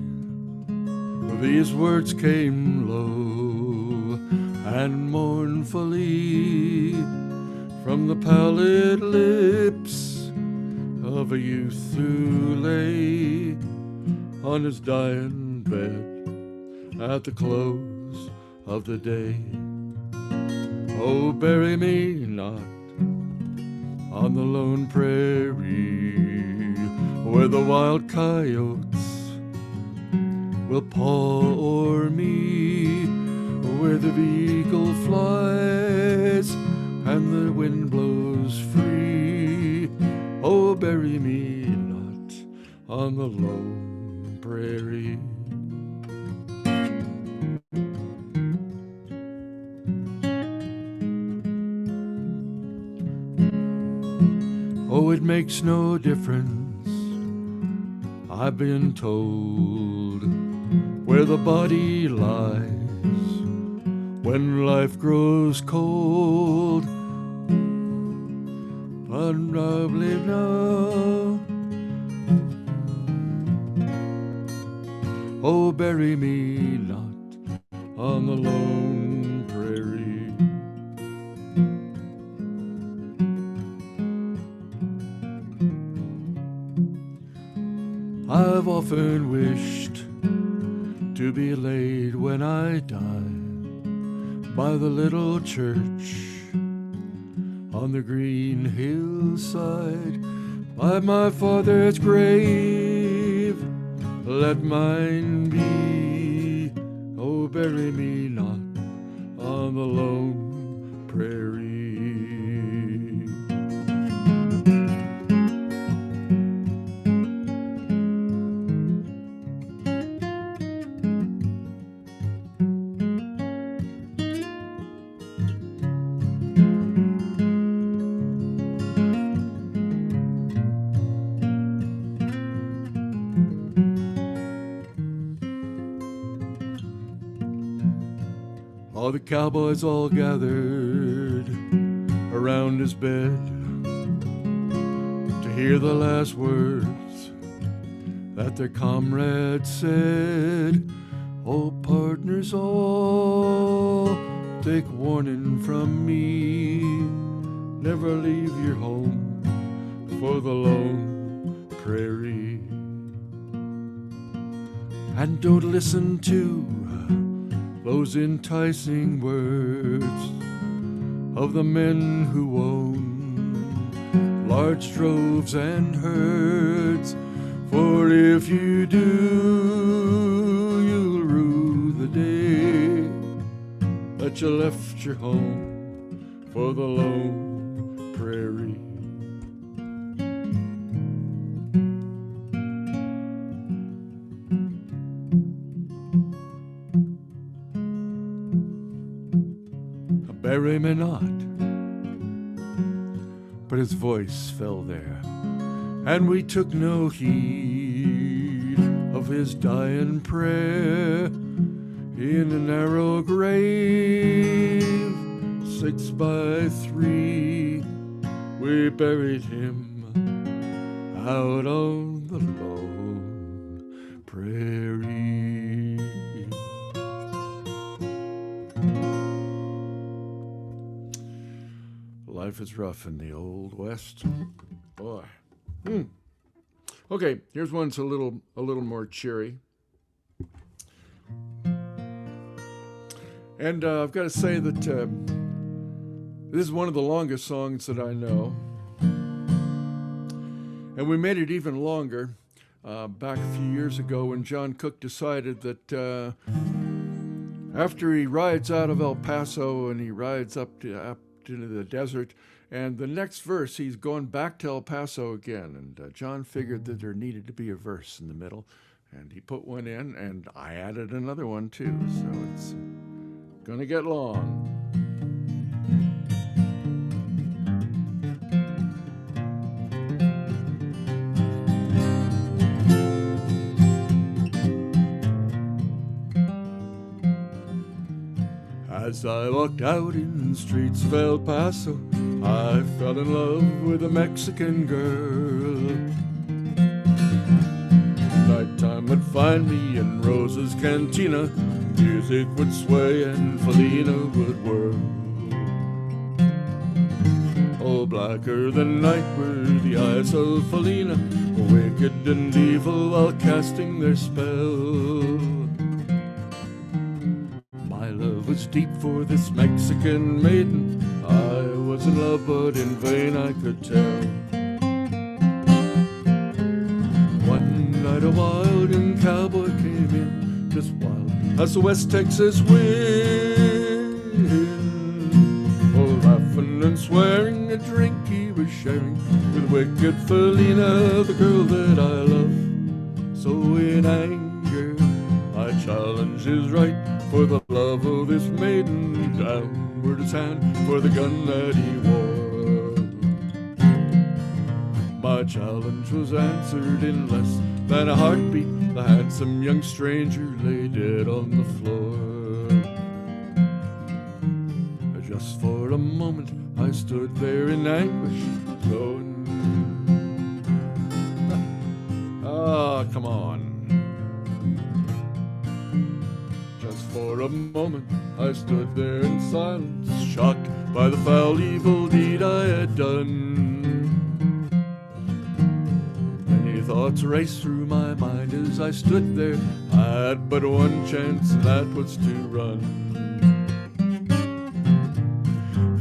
These words came low and mournfully from the pallid lips of a youth who lay on his dying bed at the close of the day. Oh, bury me not on the lone prairie where the wild coyotes will paw o'er me, where the eagle flies and the wind blows free. Oh, bury me not on the lone prairie. Oh, it makes no difference, I've been told, where the body lies when life grows cold. Probably now, oh, bury me not on the lone prairie. I've often wished to be laid when I die by the little church on the green hillside, by my father's grave, let mine be. Oh, bury me not on the lone prairie. All the cowboys all gathered around his bed to hear the last words that their comrade said. Oh, partners all, take warning from me, never leave your home for the lone prairie. And don't listen to those enticing words of the men who own large droves and herds, for if you do, you'll rue the day that you left your home for the lone prairie. Bury me not. But his voice fell there, and we took no heed of his dying prayer. In a narrow grave, 6 by 3, we buried him out on the lone prairie. Life is rough in the old West, boy. Okay, here's one that's a little more cheery. And I've got to say that this is one of the longest songs that I know. And we made it even longer back a few years ago when John Cook decided that after he rides out of El Paso and he rides up into the desert, and the next verse he's going back to El Paso again, and John figured that there needed to be a verse in the middle, and he put one in, and I added another one too, so it's gonna get long. As I walked out in the streets of El Paso, I fell in love with a Mexican girl. Nighttime would find me in Rose's cantina. Music would sway and Felina would whirl. Oh, blacker than night were the eyes of Felina, wicked and evil while casting their spell. My love was deep for this Mexican maiden. I was in love, but in vain I could tell. One night a wild young cowboy came in, just wild as the West Texas wind. Oh, laughing and swearing, a drink he was sharing with wicked Felina, the girl that I love. So in anger I challenge his right, for the love of this maiden, downward his hand for the gun that he wore. My challenge was answered in less than a heartbeat. The handsome young stranger lay dead on the floor. Just for a moment I stood there in anguish, going, ah, come on. Just for a moment I stood there in silence, shocked by the foul evil deed I had done. Many thoughts raced through my mind as I stood there. I had but one chance, and that was to run.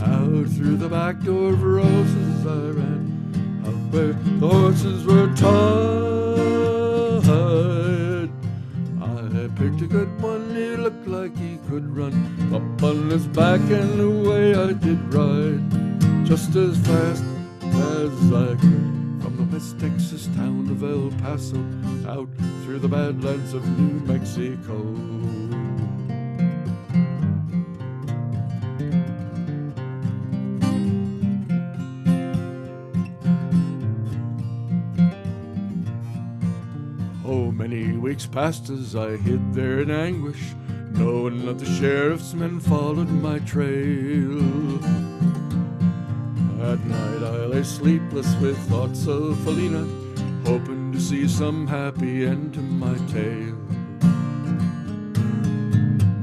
Out through the back door of Rose's I ran, out where the horses were tied. I picked a good one, he looked like he could run. Up on his back and away I did ride, just as fast as I could, from the West Texas town of El Paso, out through the badlands of New Mexico. Oh, many weeks passed as I hid there in anguish, knowing that the sheriff's men followed my trail. At night I lay sleepless with thoughts of Felina, hoping to see some happy end to my tale.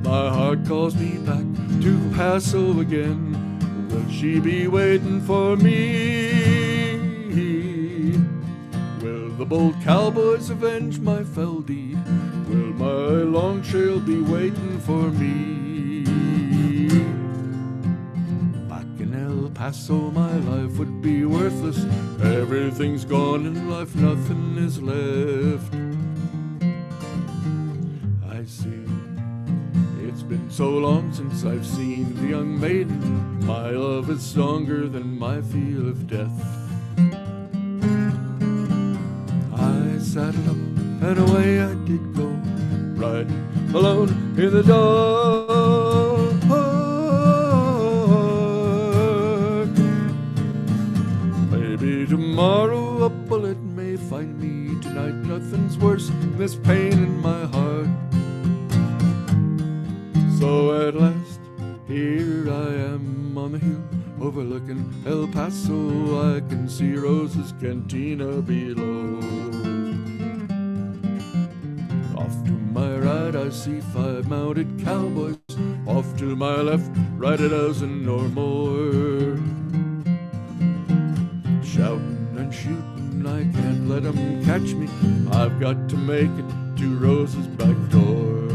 My heart calls me back to Paso again. Will she be waiting for me? Will the bold cowboys avenge my fell deed? Will my long trail be waiting for me? Back in El Paso my life would be worthless. Everything's gone in life, nothing is left. I see, it's been so long since I've seen the young maiden. My love is stronger than my fear of death. I saddled up and away I did go, riding alone in the dark. Maybe tomorrow a bullet may find me. Tonight nothing's worse than this pain in my heart. So at last, here I am on the hill overlooking El Paso. I can see Rose's cantina below. Off to my right I see 5 mounted cowboys. Off to my left, right a dozen or more. Shouting and shooting, I can't let 'em catch me. I've got to make it to Rose's back door.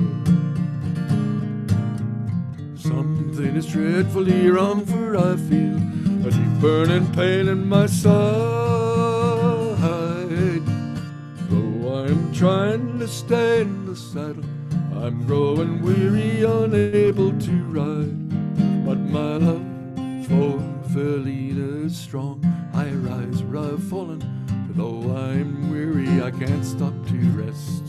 Something is dreadfully wrong, for I feel a deep burning pain in my side. Though I'm trying to stay in the saddle, I'm growing weary, unable to ride. But my love for Felina is strong. I rise where I've fallen, though I'm weary, I can't stop to rest.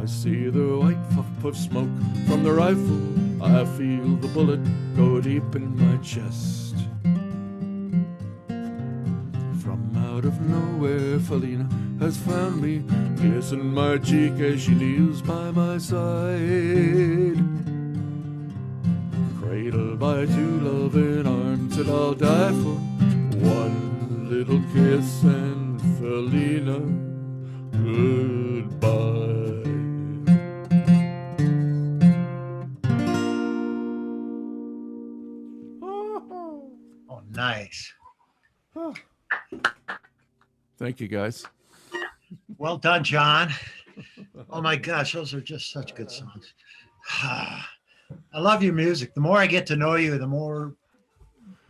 I see the white puff of smoke from the rifle. I feel the bullet go deep in my chest. From out of nowhere, Felina has found me, kissing my cheek as she kneels by my side. Cradled by 2 loving arms that I'll die for, one little kiss and Helena, goodbye. Oh, nice. Thank you, guys. Well done, John. Oh my gosh, those are just such good songs. I love your music. The more I get to know you, the more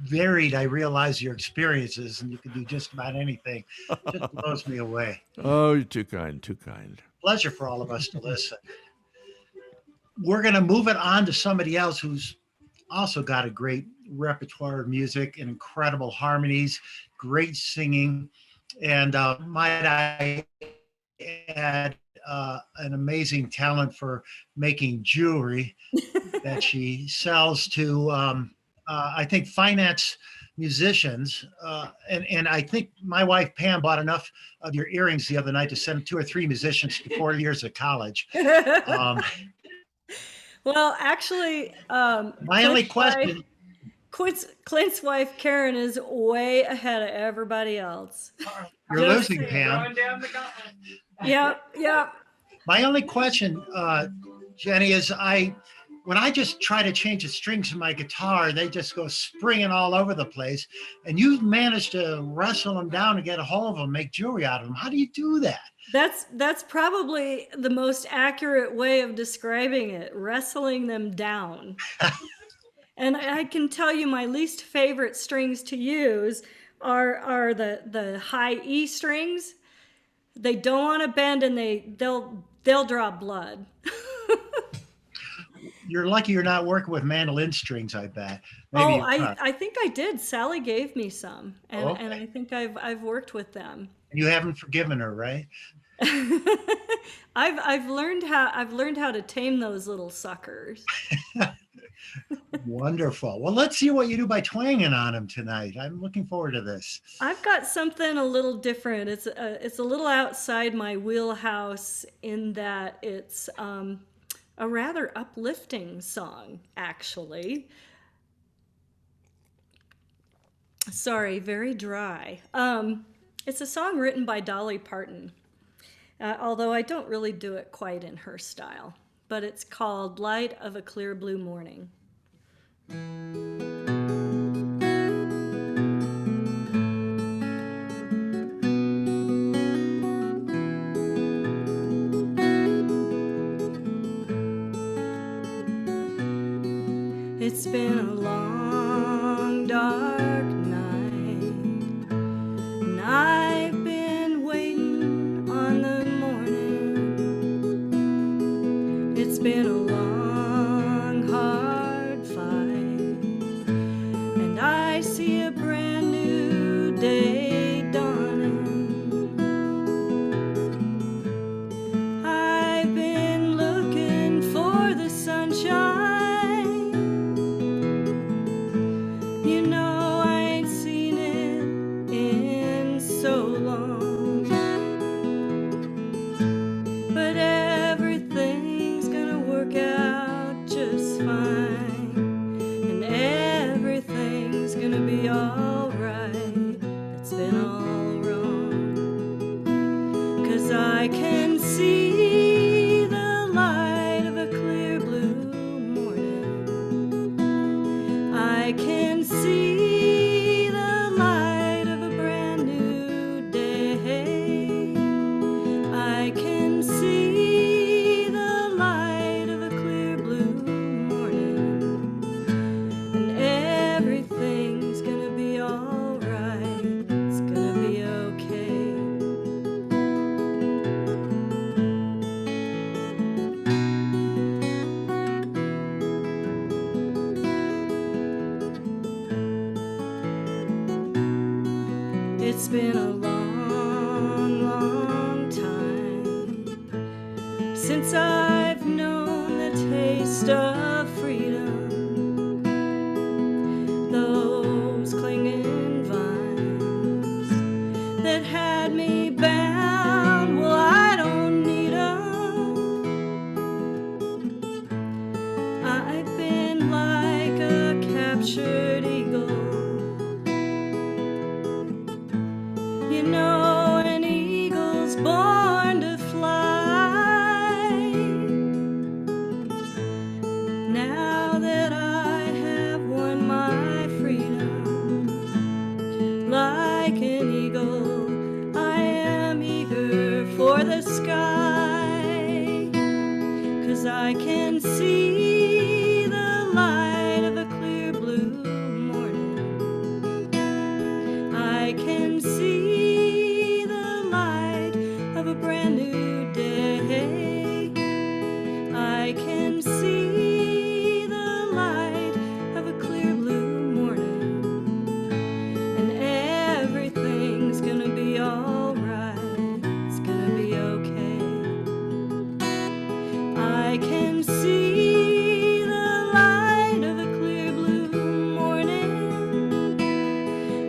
varied I realize your experiences, and you can do just about anything. Just blows me away. Oh, you're too kind, too kind. Pleasure for all of us to listen. We're going to move it on to somebody else who's also got a great repertoire of music and incredible harmonies, great singing, and might I add, an amazing talent for making jewelry that she sells to, I think, finance musicians. And I think my wife, Pam, bought enough of your earrings the other night to send 2 or 3 musicians to 4 years of college. Well, actually, My only question. Clint's wife, Karen, is way ahead of everybody else. You're losing, Pam. Yep. My only question, Jenny, is when I just try to change the strings of my guitar, they just go springing all over the place. And you managed to wrestle them down and get a hold of them, make jewelry out of them. How do you do that? That's probably the most accurate way of describing it, wrestling them down. And I can tell you my least favorite strings to use are the high E strings. They don't want to bend, and they'll draw blood. You're lucky you're not working with mandolin strings, I bet. Maybe I think I did. Sally gave me some, and, Okay. and I think I've worked with them. You haven't forgiven her, right? I've learned how to tame those little suckers. Wonderful. Well, let's see what you do by twanging on them tonight. I'm looking forward to this. I've got something a little different. It's a little outside my wheelhouse in that it's a rather uplifting song, actually. Sorry, very dry. It's a song written by Dolly Parton, although I don't really do it quite in her style. But it's called Light of a Clear Blue Morning. It's been a long, dark night, and I've been waiting on the morning. It's been a long, hard fight, and I see a brand new day dawning. I've been looking for the sunshine. You know, I ain't seen it in so long. But everything's gonna work out just fine, and everything's gonna be alright. That's been all wrong, 'cause I can see the light of a clear blue morning. I can see the light of a brand new day. I can see the light of a clear blue morning, and everything's gonna be alright. It's gonna be okay. It's been a long, long time since I've known the taste of freedom. Those clinging vines that had me bound, well, I don't need 'em. I've been like a captured eagle. You know, any I can see the light of a clear blue morning. I can see the light of a brand new day. I can see the light of a clear blue morning. And everything's gonna be alright. It's gonna be okay. I can see the light of a clear blue morning.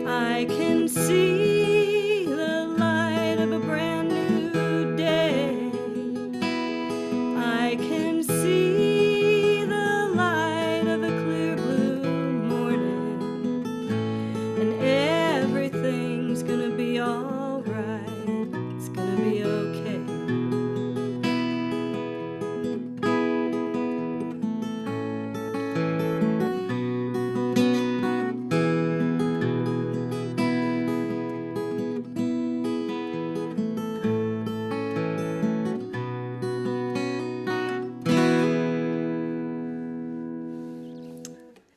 I can see the light of a brand new day. I can see the light of a clear blue morning. And everything's gonna be alright. It's gonna be okay.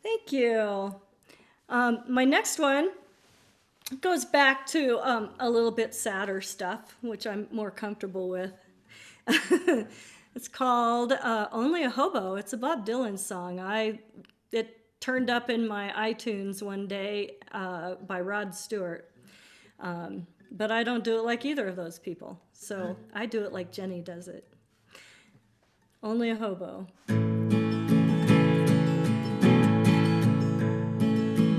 Thank you. My next one goes back to a little bit sadder stuff, which I'm more comfortable with. It's called Only a Hobo. It's a Bob Dylan song. It turned up in my iTunes one day by Rod Stewart. But I don't do it like either of those people. So I do it like Jenny does it. Only a Hobo.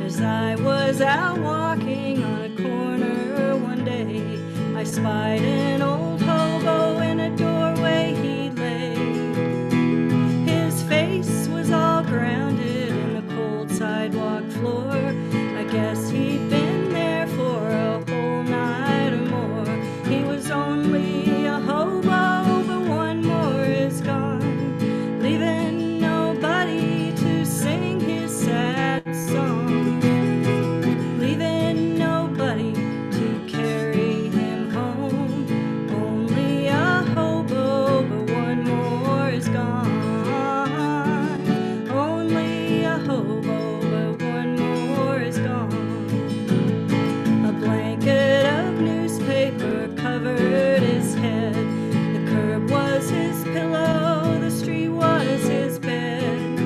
As I was out walking on a corner one day, I spied an old hobo in a doorway he lay. His face was all grounded in the cold sidewalk floor. I guess he'd been there for a whole night or more. He was only a hobo, but one more is gone, leaving nobody to sing his sad song. Leaving nobody to carry him home. Only a hobo, but one more is gone. Only a hobo, but one more is gone. A blanket of newspaper covered his head. The curb was his pillow, the street was his bed.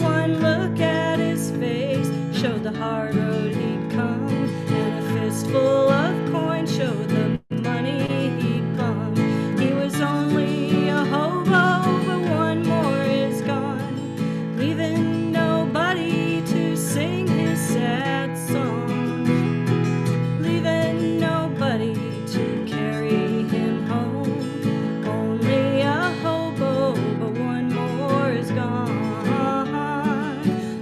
One look at his face showed the hard road he'd come, and a fistful of coins showed the money he'd bummed. He was only a hobo, but one more is gone, leaving nobody to sing his sad song. Leaving nobody to carry him home. Only a hobo, but one more is gone.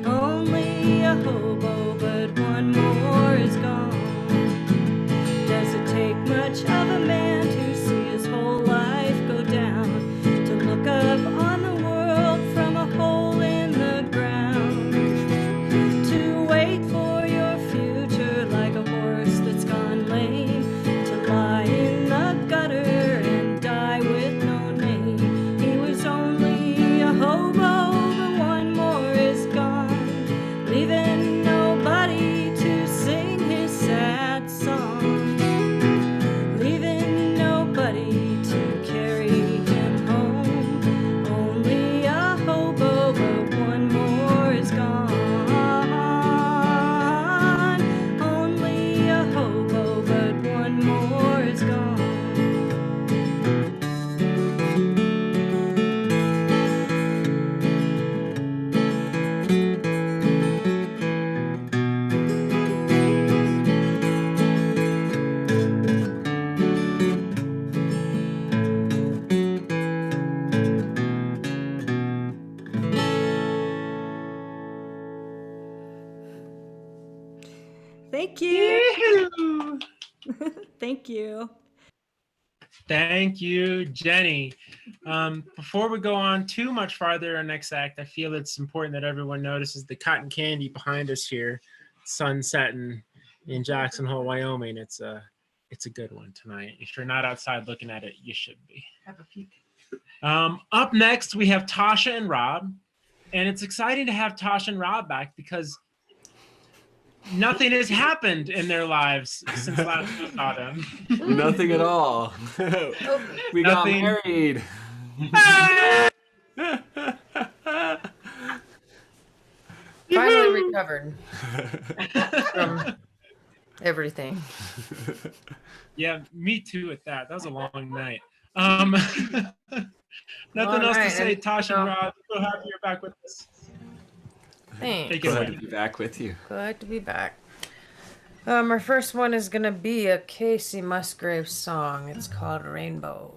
Only a hobo, but one more is gone. Does it take much of a man to see his whole life go down? To look up on the world from a hole in the ground? To wait for your future like a horse that's gone lame? To lie in the gutter and die with no name? He was only a hobo, but one more is gone, leaving nobody to sing his sad song. Leaving nobody to carry him home. Only a hobo, but one more is gone. Only a hobo, but one more is gone. Thank you. Thank you. Thank you, Jenny. Before we go on too much farther in our next act, I feel it's important that everyone notices the cotton candy behind us here, sunsetting in Jackson Hole, Wyoming. It's a good one tonight. If you're not outside looking at it, you should be. Have a peek. Up next, we have Tasha and Rob. And it's exciting to have Tasha and Rob back because nothing has happened in their lives since last we saw them. Nothing at all. We got Nothing. married. Finally recovered from everything. Yeah, me too at that. That was a long night. Nothing else to say, Tasha and Rob. So happy you're back with us. Thanks. Glad to be back with you. Glad to be back. Our first one is gonna be a Casey Musgrave song. It's called Rainbow.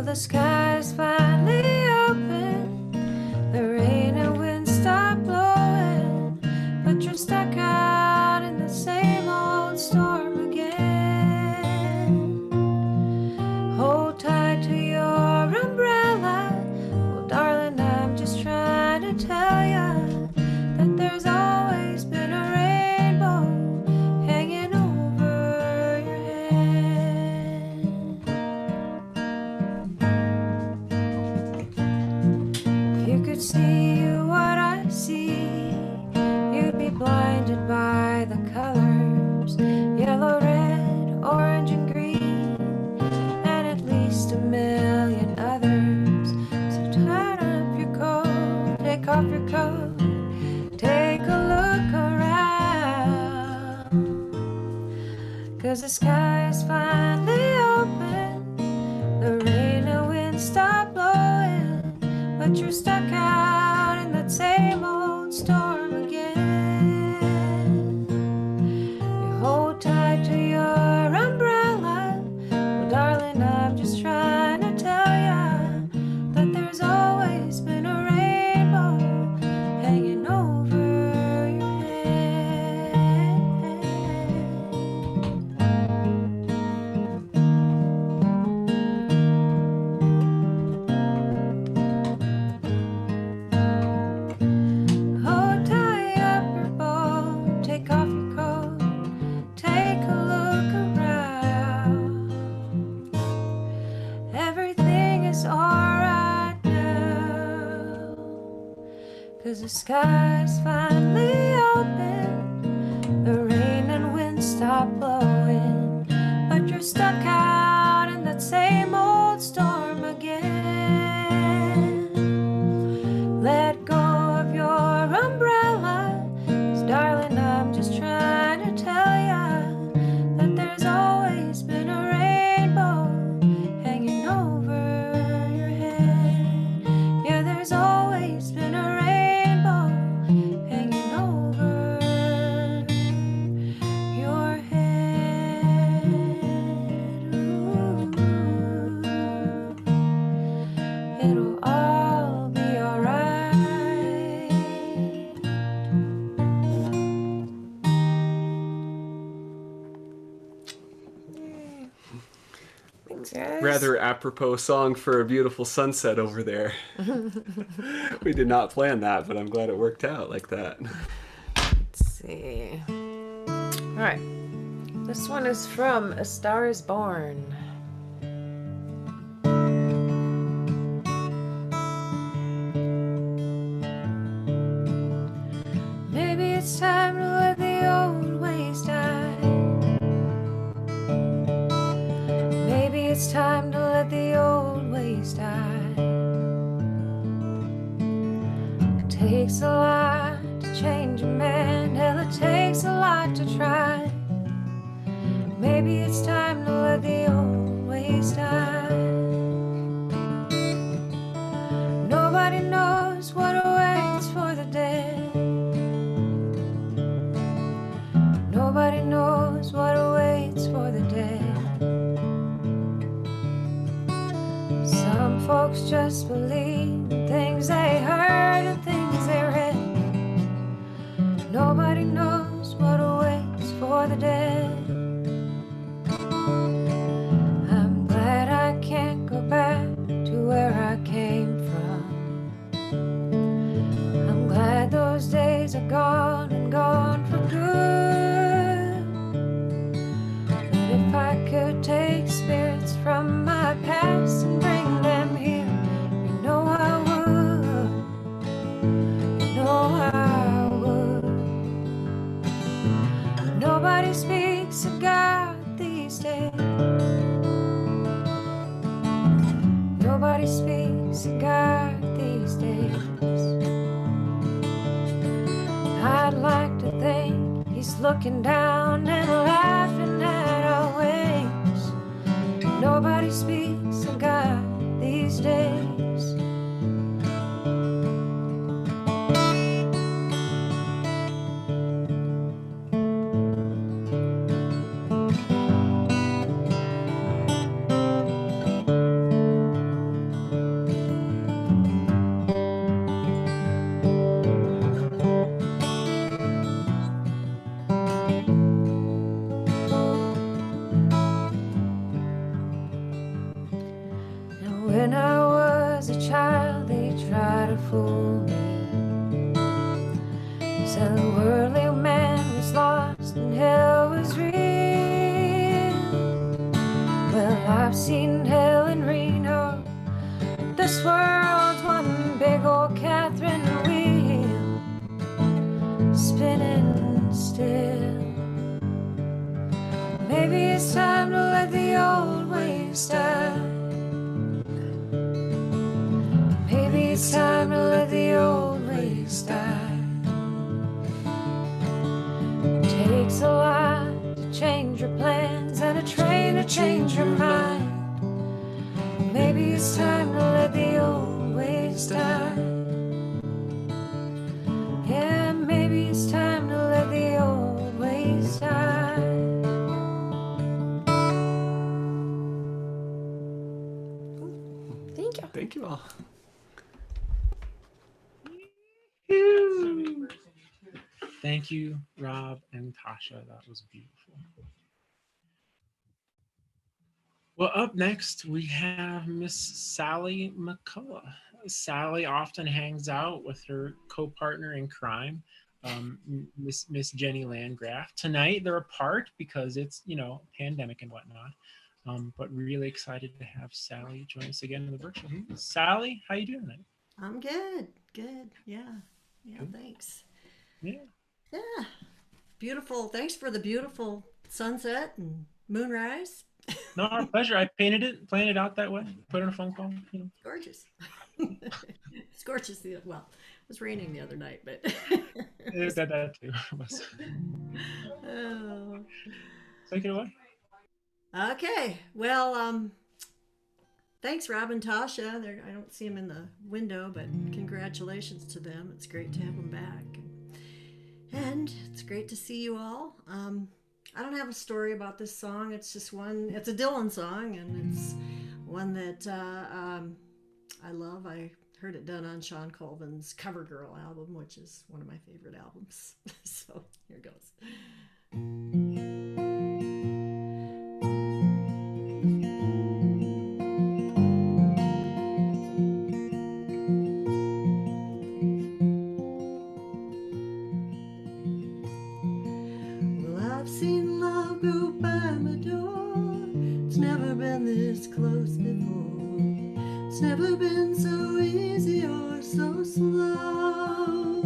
The sky is finally open, the rain and wind stop blowing, but you're stuck out in that same old storm again. You hold tight to your umbrella, well darling, I'm just trying to tell ya that there's always been a rainbow hanging over your head. Cause the sky's finally open, the rain and wind stop blowing, but you're stuck out in that same old storm again. Let go of your umbrella, cause darling, I'm just trying to tell ya that there's always been a rainbow hanging over your head. Yeah, there's always been a rainbow hanging over your head. Ooh. It'll all be alright. Thanks, guys. Rather apropos song for a beautiful sunset over there. We did not plan that, but I'm glad it worked out like that. Let's see. All right. This one is from A Star is Born. Maybe it's time to let the old ways die. Maybe it's time to let the old ways die. It takes a lot to change a man. Hell, it takes a lot to try. Maybe it's time to let the old ways die. Nobody knows what awaits for the dead. Some folks just believe in things they heard and things they read. Nobody knows what awaits for the dead. I'm glad I can't go back to where I came from. I'm glad those days are gone and gone for good. But if I could take spirits from my past and bring them here, you know I would. You know I would. Nobody speaks of God these days. Nobody speaks of God these days. I'd like to think He's looking down and laughing at our ways. Nobody speaks of God these days. When I was a child, they tried to fool me. Said the worldly man was lost and hell was real. Well, I've seen hell in Reno. This world's one big old Catherine wheel, spinning still. Maybe it's time to let the old ways die. Maybe it's time to let the old ways die. It takes a lot to change your plans and a train to change your mind. Maybe it's time to let the old ways die. Yeah, maybe it's time to let the old ways die. Thank you. Thank you all. Thank you, Rob and Tasha. That was beautiful. Well, up next, we have Miss Sally McCullough. Sally often hangs out with her co-partner in crime, Miss Jenny Landgraf. Tonight, they're apart because it's, pandemic and whatnot. But really excited to have Sally join us again in the virtual. Sally, how you doing tonight? I'm good. Yeah. Good. Thanks. Yeah. Yeah. Beautiful. Thanks for the beautiful sunset and moonrise. No, our pleasure. I planned it out that way. Put in a phone call. Gorgeous. It's gorgeous. Well, it was raining the other night, but that too. Oh. Take it away. Okay. Well, thanks, Rob and Tasha. I don't see them in the window, but congratulations to them. It's great to have them back. And it's great to see you all. I don't have a story about this song. It's just it's a Dylan song, and it's one that I love. I heard it done on Sean Colvin's Cover Girl album, which is one of my favorite albums. So here goes. I've seen love go by my door. It's never been this close before. It's never been so easy or so slow.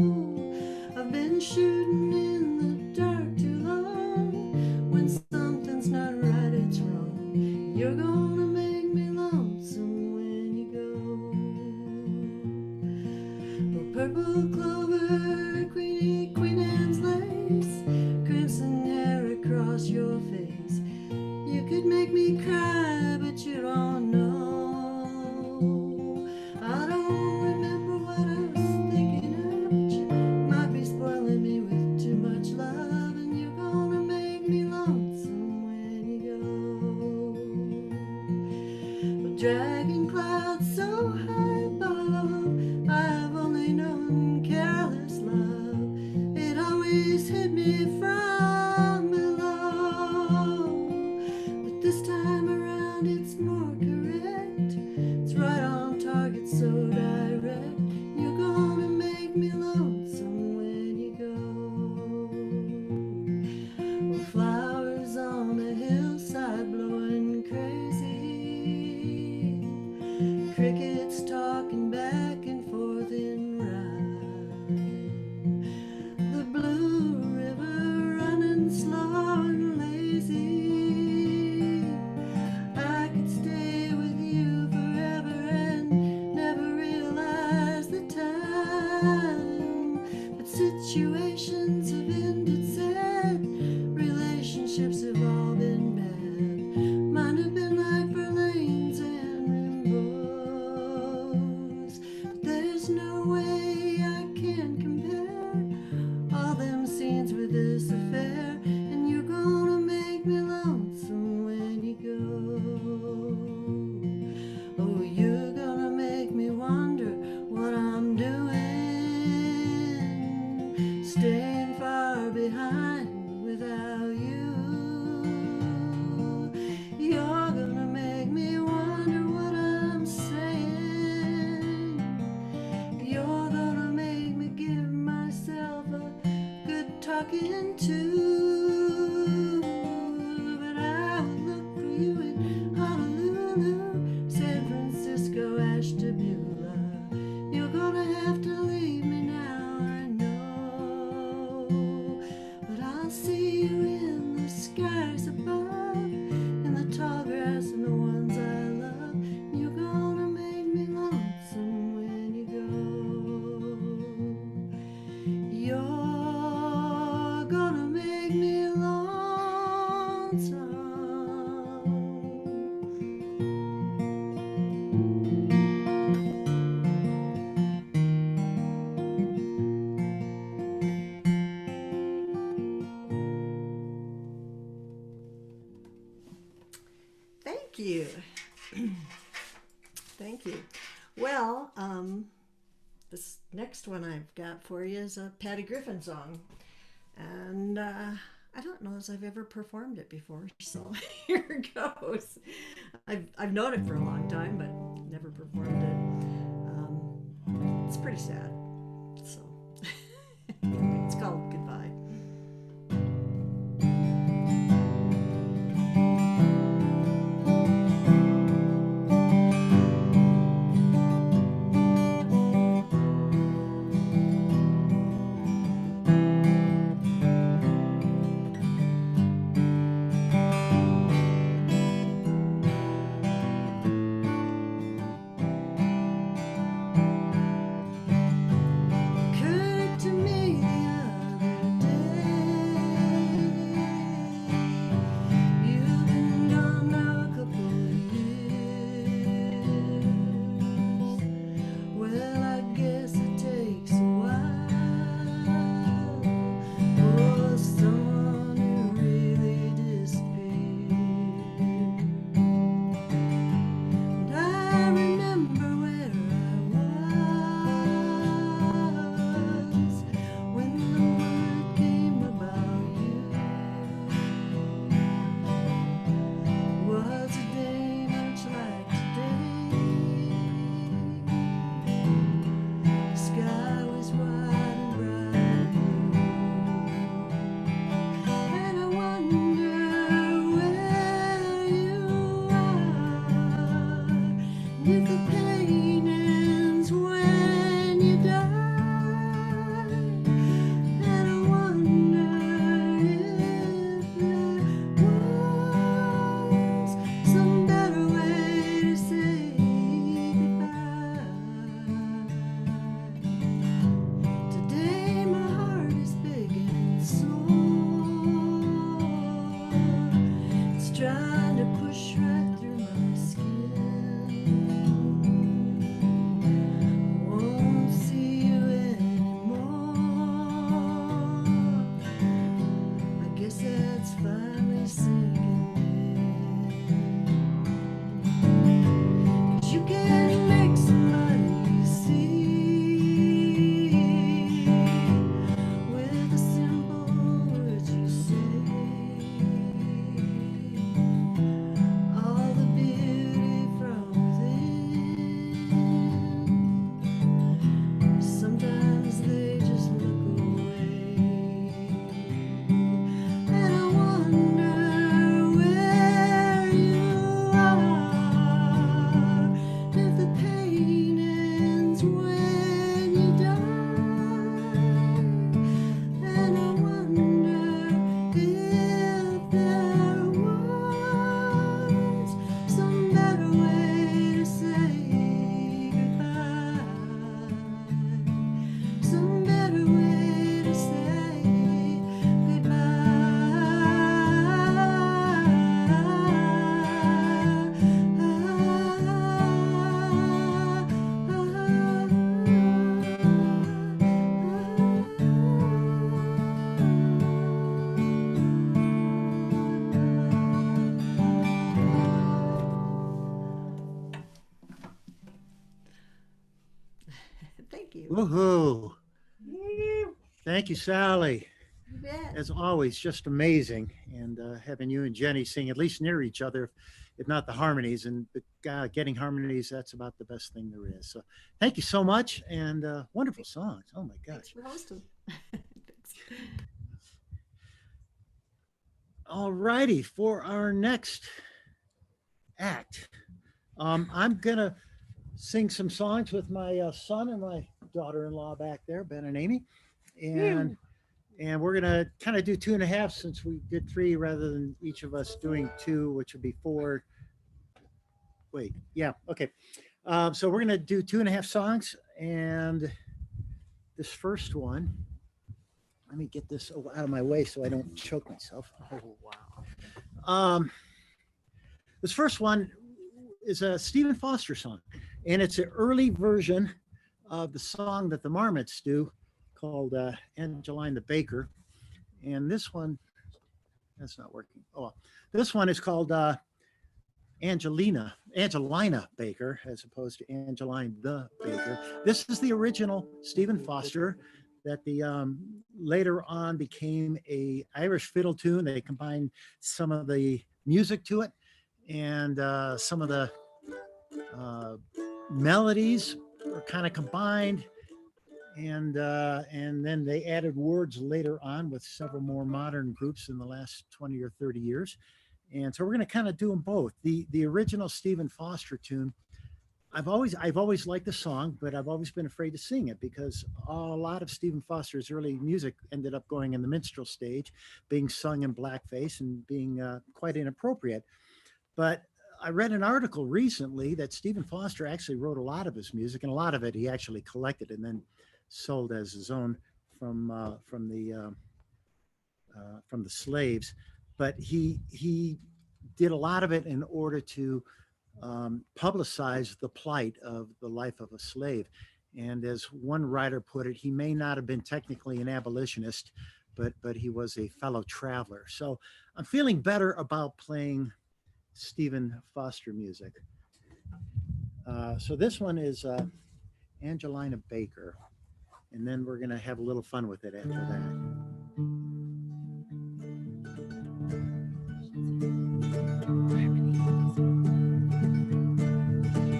I've been shooting in the dark too long. When something's not right, it's wrong. You're gonna make me lonesome when you go. Oh, purple clover, Queen Anne's lace, crimson hair across your face. You could make me cry, but you don't know. I don't remember what I was thinking of, but you might be spoiling me with too much love, and you're gonna make me lonesome when you go. Well, dragonfly clouds so high above. I've only known careless love. It always hit me from below. But this time around it's more correct. It's right on target, so direct. You're gonna make me lonesome when you go. Well, flowers on a hillside blowing crazy. Crickets talking back and forth in rhyme. The blue river running slow and lazy. I could stay with you forever and never realize the time. But situations have ended sad. Relationships have all been bad. Mine have been like Verlaines and Rimbaud's. But there's no way I can compare all them scenes with this affair. And you're gonna make me lonesome when you go. Oh, you're gonna make me wonder what I'm doing, staying far behind without you. You're gonna make me wonder what I'm saying. You're gonna make me give myself a good talking to. But I will look for you in Honolulu, San Francisco, Ashtabula. You're gonna have to leave me now, I know. But I'll see you in the skies above, in the tall grass and the ones I love. You're gonna make me lonesome when you go. You're gonna make me lonesome. Thank you. Thank you. Well, this next one I've got for you is a Patty Griffin song. And I don't know as I've ever performed it before, so here it goes. I've known it for a long time, but never performed it. It's pretty sad. So it's called Goodbye. Thank you. Woohoo! Thank you, Sally. You bet. As always, just amazing. And having you and Jenny sing at least near each other, if not the harmonies, and getting harmonies, that's about the best thing there is. So thank you so much, and wonderful songs. Oh my gosh. Thanks for hosting. Thanks. All righty, for our next act, I'm gonna sing some songs with my son and my daughter-in-law back there, Ben and Amy, and we're gonna kind of do 2.5 since we did 3 rather than each of us doing 2, which would be 4. Wait, yeah, okay. So we're gonna do 2.5 songs, and this first one, let me get this out of my way so I don't choke myself. Oh wow. This first one is a Stephen Foster song, and it's an early version of the song that the Marmots do called Angeline the Baker. And this one, that's not working. Oh, well. This one is called Angelina Baker, as opposed to Angeline the Baker. This is the original Stephen Foster that the later on became a Irish fiddle tune. They combined some of the music to it, and some of the melodies are kind of combined, and then they added words later on with several more modern groups in the last 20 or 30 years. And so we're going to kind of do them both. The original Stephen Foster tune, I've always liked the song, but I've always been afraid to sing it because a lot of Stephen Foster's early music ended up going in the minstrel stage, being sung in blackface and being quite inappropriate. But I read an article recently that Stephen Foster actually wrote a lot of his music, and a lot of it he actually collected and then sold as his own from the slaves. But he did a lot of it in order to publicize the plight of the life of a slave. And as one writer put it, he may not have been technically an abolitionist, but he was a fellow traveler. So I'm feeling better about playing Stephen Foster music. So this one is Angelina Baker, and then we're going to have a little fun with it after that.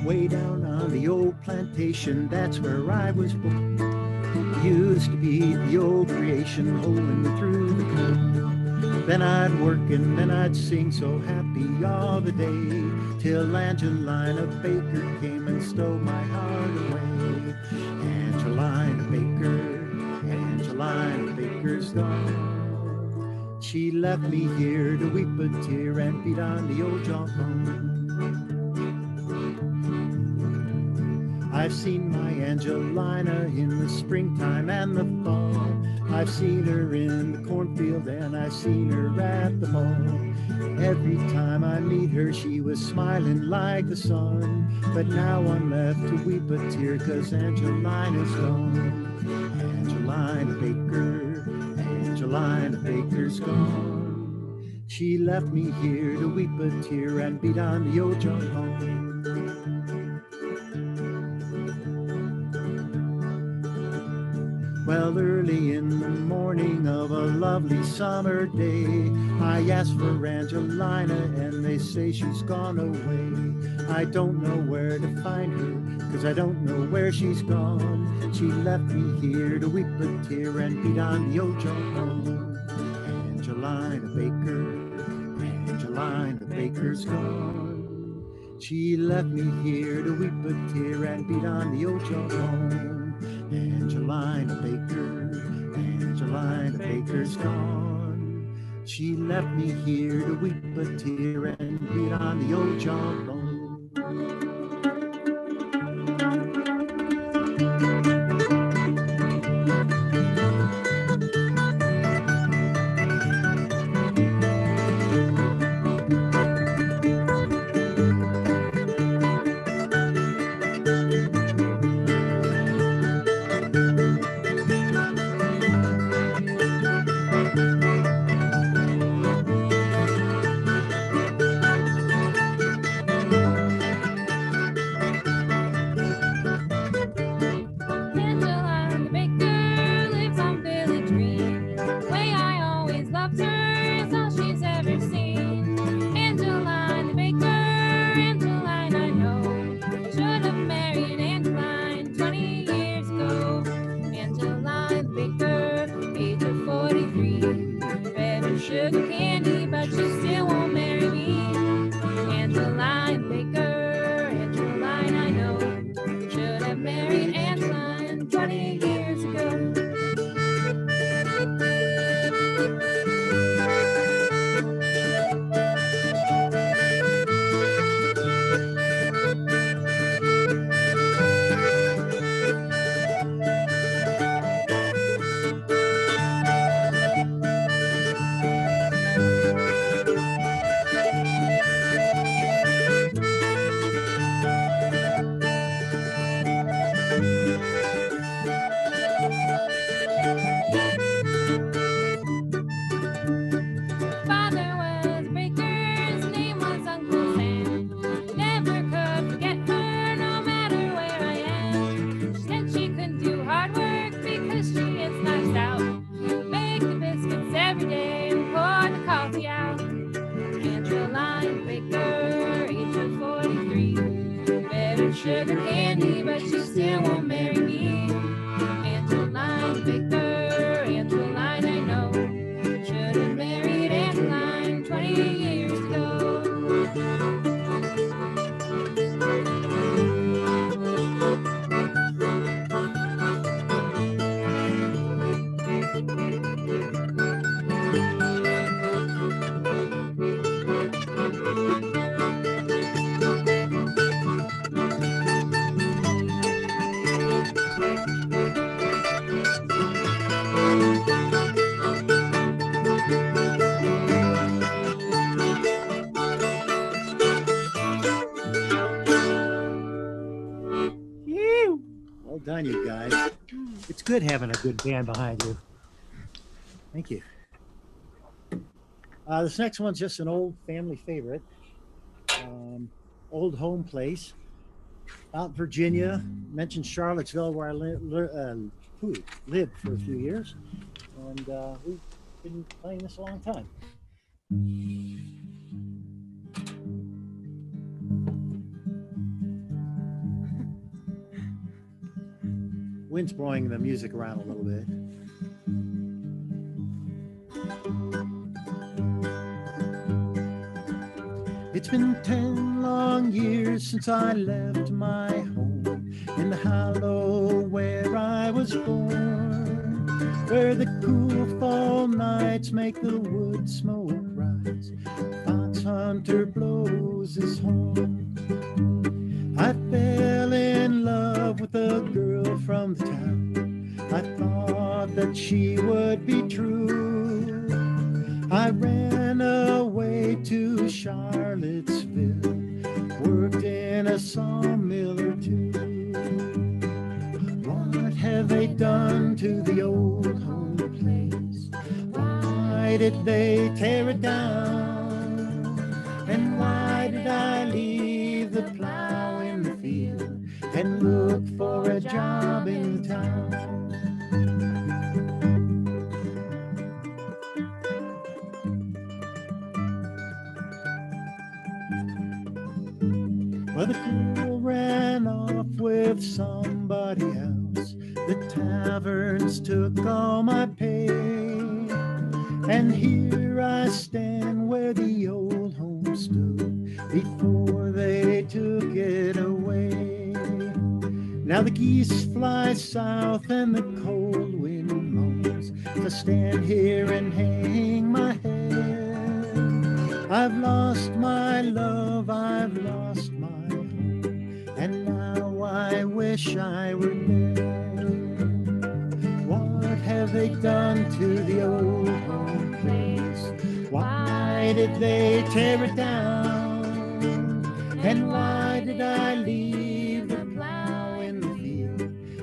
Way down on the old plantation, that's where I was born. Used to be the old creation, holding through the cold. Then I'd work and then I'd sing so happy all the day, till Angelina Baker came and stole my heart away. Angelina Baker's gone. She left me here to weep a tear and beat on the old jawbone. I've seen my Angelina in the springtime and the fall. I've seen her in the cornfield and I've seen her at the mall. Every time I meet her, she was smiling like the sun. But now I'm left to weep a tear, 'cause Angelina's gone. Angelina Baker's gone. She left me here to weep a tear and beat on the old jawbone. Well, early in the morning of a lovely summer day, I asked for Angelina and they say she's gone away. I don't know where to find her, 'cause I don't know where she's gone. She left me here to weep a tear and beat on the old jawbone. Angelina Baker's gone. She left me here to weep a tear and beat on the old jawbone. Angelina Baker's gone. She left me here to weep a tear and beat on the old jawbone. her candy, but she still won't marry me. Angeline Baker, Angeline I know, should have married Angeline 20 years ago. Well done, you guys. It's good having a good band behind you. Thank you. This next one's just an old family favorite. Old home place. Out in Virginia. Mentioned Charlottesville, where I lived for a few years. And we've been playing this a long time. Wind's blowing the music around a little bit. It's been 10 long years since I left my home in the hollow where I was born, where the cool fall nights make the wood smoke rise. Fox hunter blows his horn. I fell in love with a girl from the town. I thought that she would be true. I ran away to Charlottesville, worked in a sawmill or two. What have they done to the old home place? Why did they tear it down? And why did I leave the plow in the field and look for a job in town? Well, the girl ran off with somebody else. The taverns took all my pay. And here I stand where the old home stood before they took it away. Now the geese fly south and the cold wind moans. I stand here and hang my head. I've lost my love, I've lost my home, and now I wish I were dead. What have they done to the old home place? Why did they tear it down? And why did I leave the plow in the field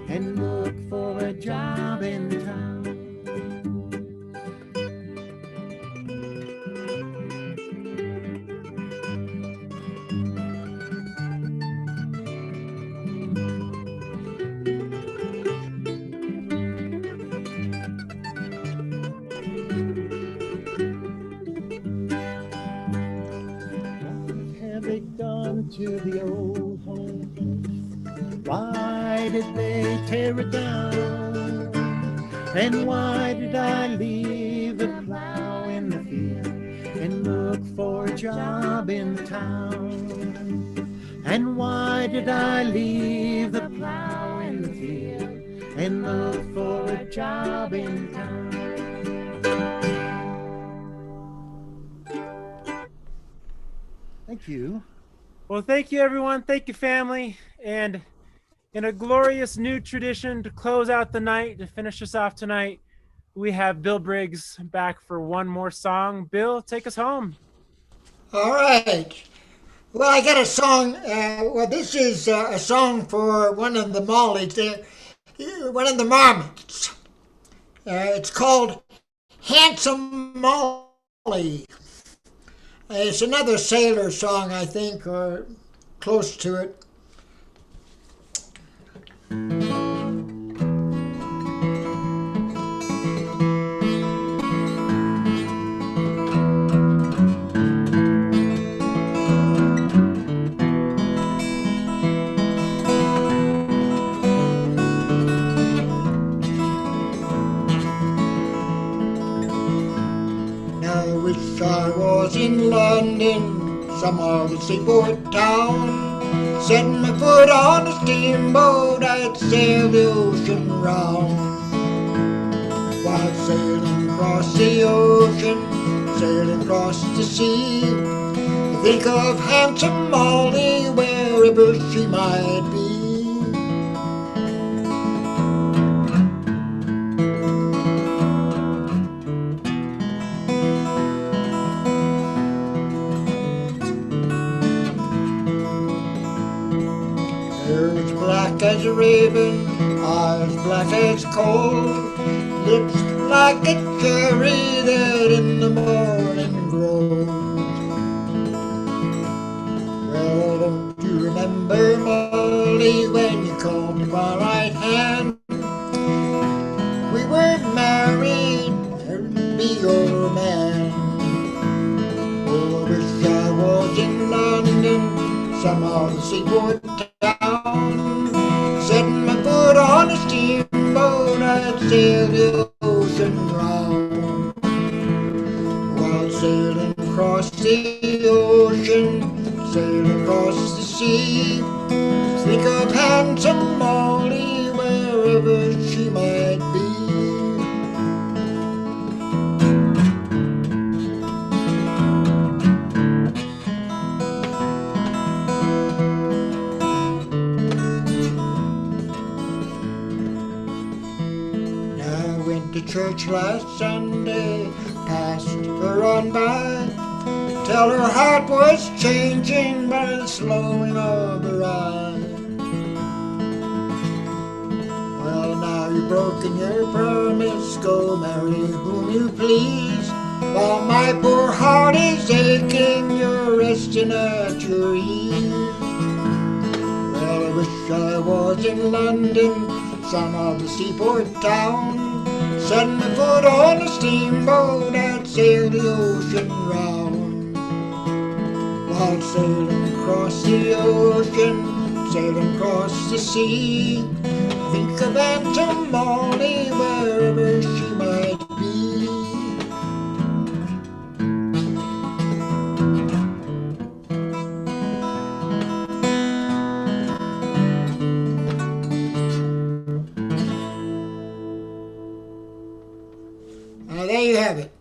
and look for a job in town? To the old home place. Why did they tear it down? And why did I leave the plow in the field and look for a job in town? And why did I leave the plow in the field and look for a job in town? Thank you. Well, thank you, everyone. Thank you, family. And in a glorious new tradition to close out the night, to finish us off tonight, we have Bill Briggs back for one more song. Bill, take us home. All right. Well, I got a song. This is a song for one of the Mollies, one of the Marmots. It's called Handsome Molly. It's another sailor song, I think, or close to it. some other seaport town. Setting my foot on a steamboat, I'd sail the ocean round. While sailing across the ocean, sailing across the sea, I think of handsome Molly wherever she might be. Hair as black as a raven, eyes black as coal, lips like a cherry that in the morning grows. Well, don't you remember, Molly, when you called me my right hand? We were married, and be your man. Oh, I wish I was in London, some other seaport town. Setting my foot on a steamboat, I'd sail the ocean round. While sailing across the ocean, sailing across the sea, think of handsome Molly wherever she might be. I went to church last Sunday, passed her on by, tell her heart was changing by the slowing of her eye. Well, now you've broken your promise, go marry whom you please. While my poor heart is aching, you're resting at your ease. Well, I wish I was in London, some other seaport town. Setting my foot on a steamboat, I'd sail the ocean round. While sailing across the ocean, sailing across the sea, think of Aunt Molly wherever she might be. Now there you have it.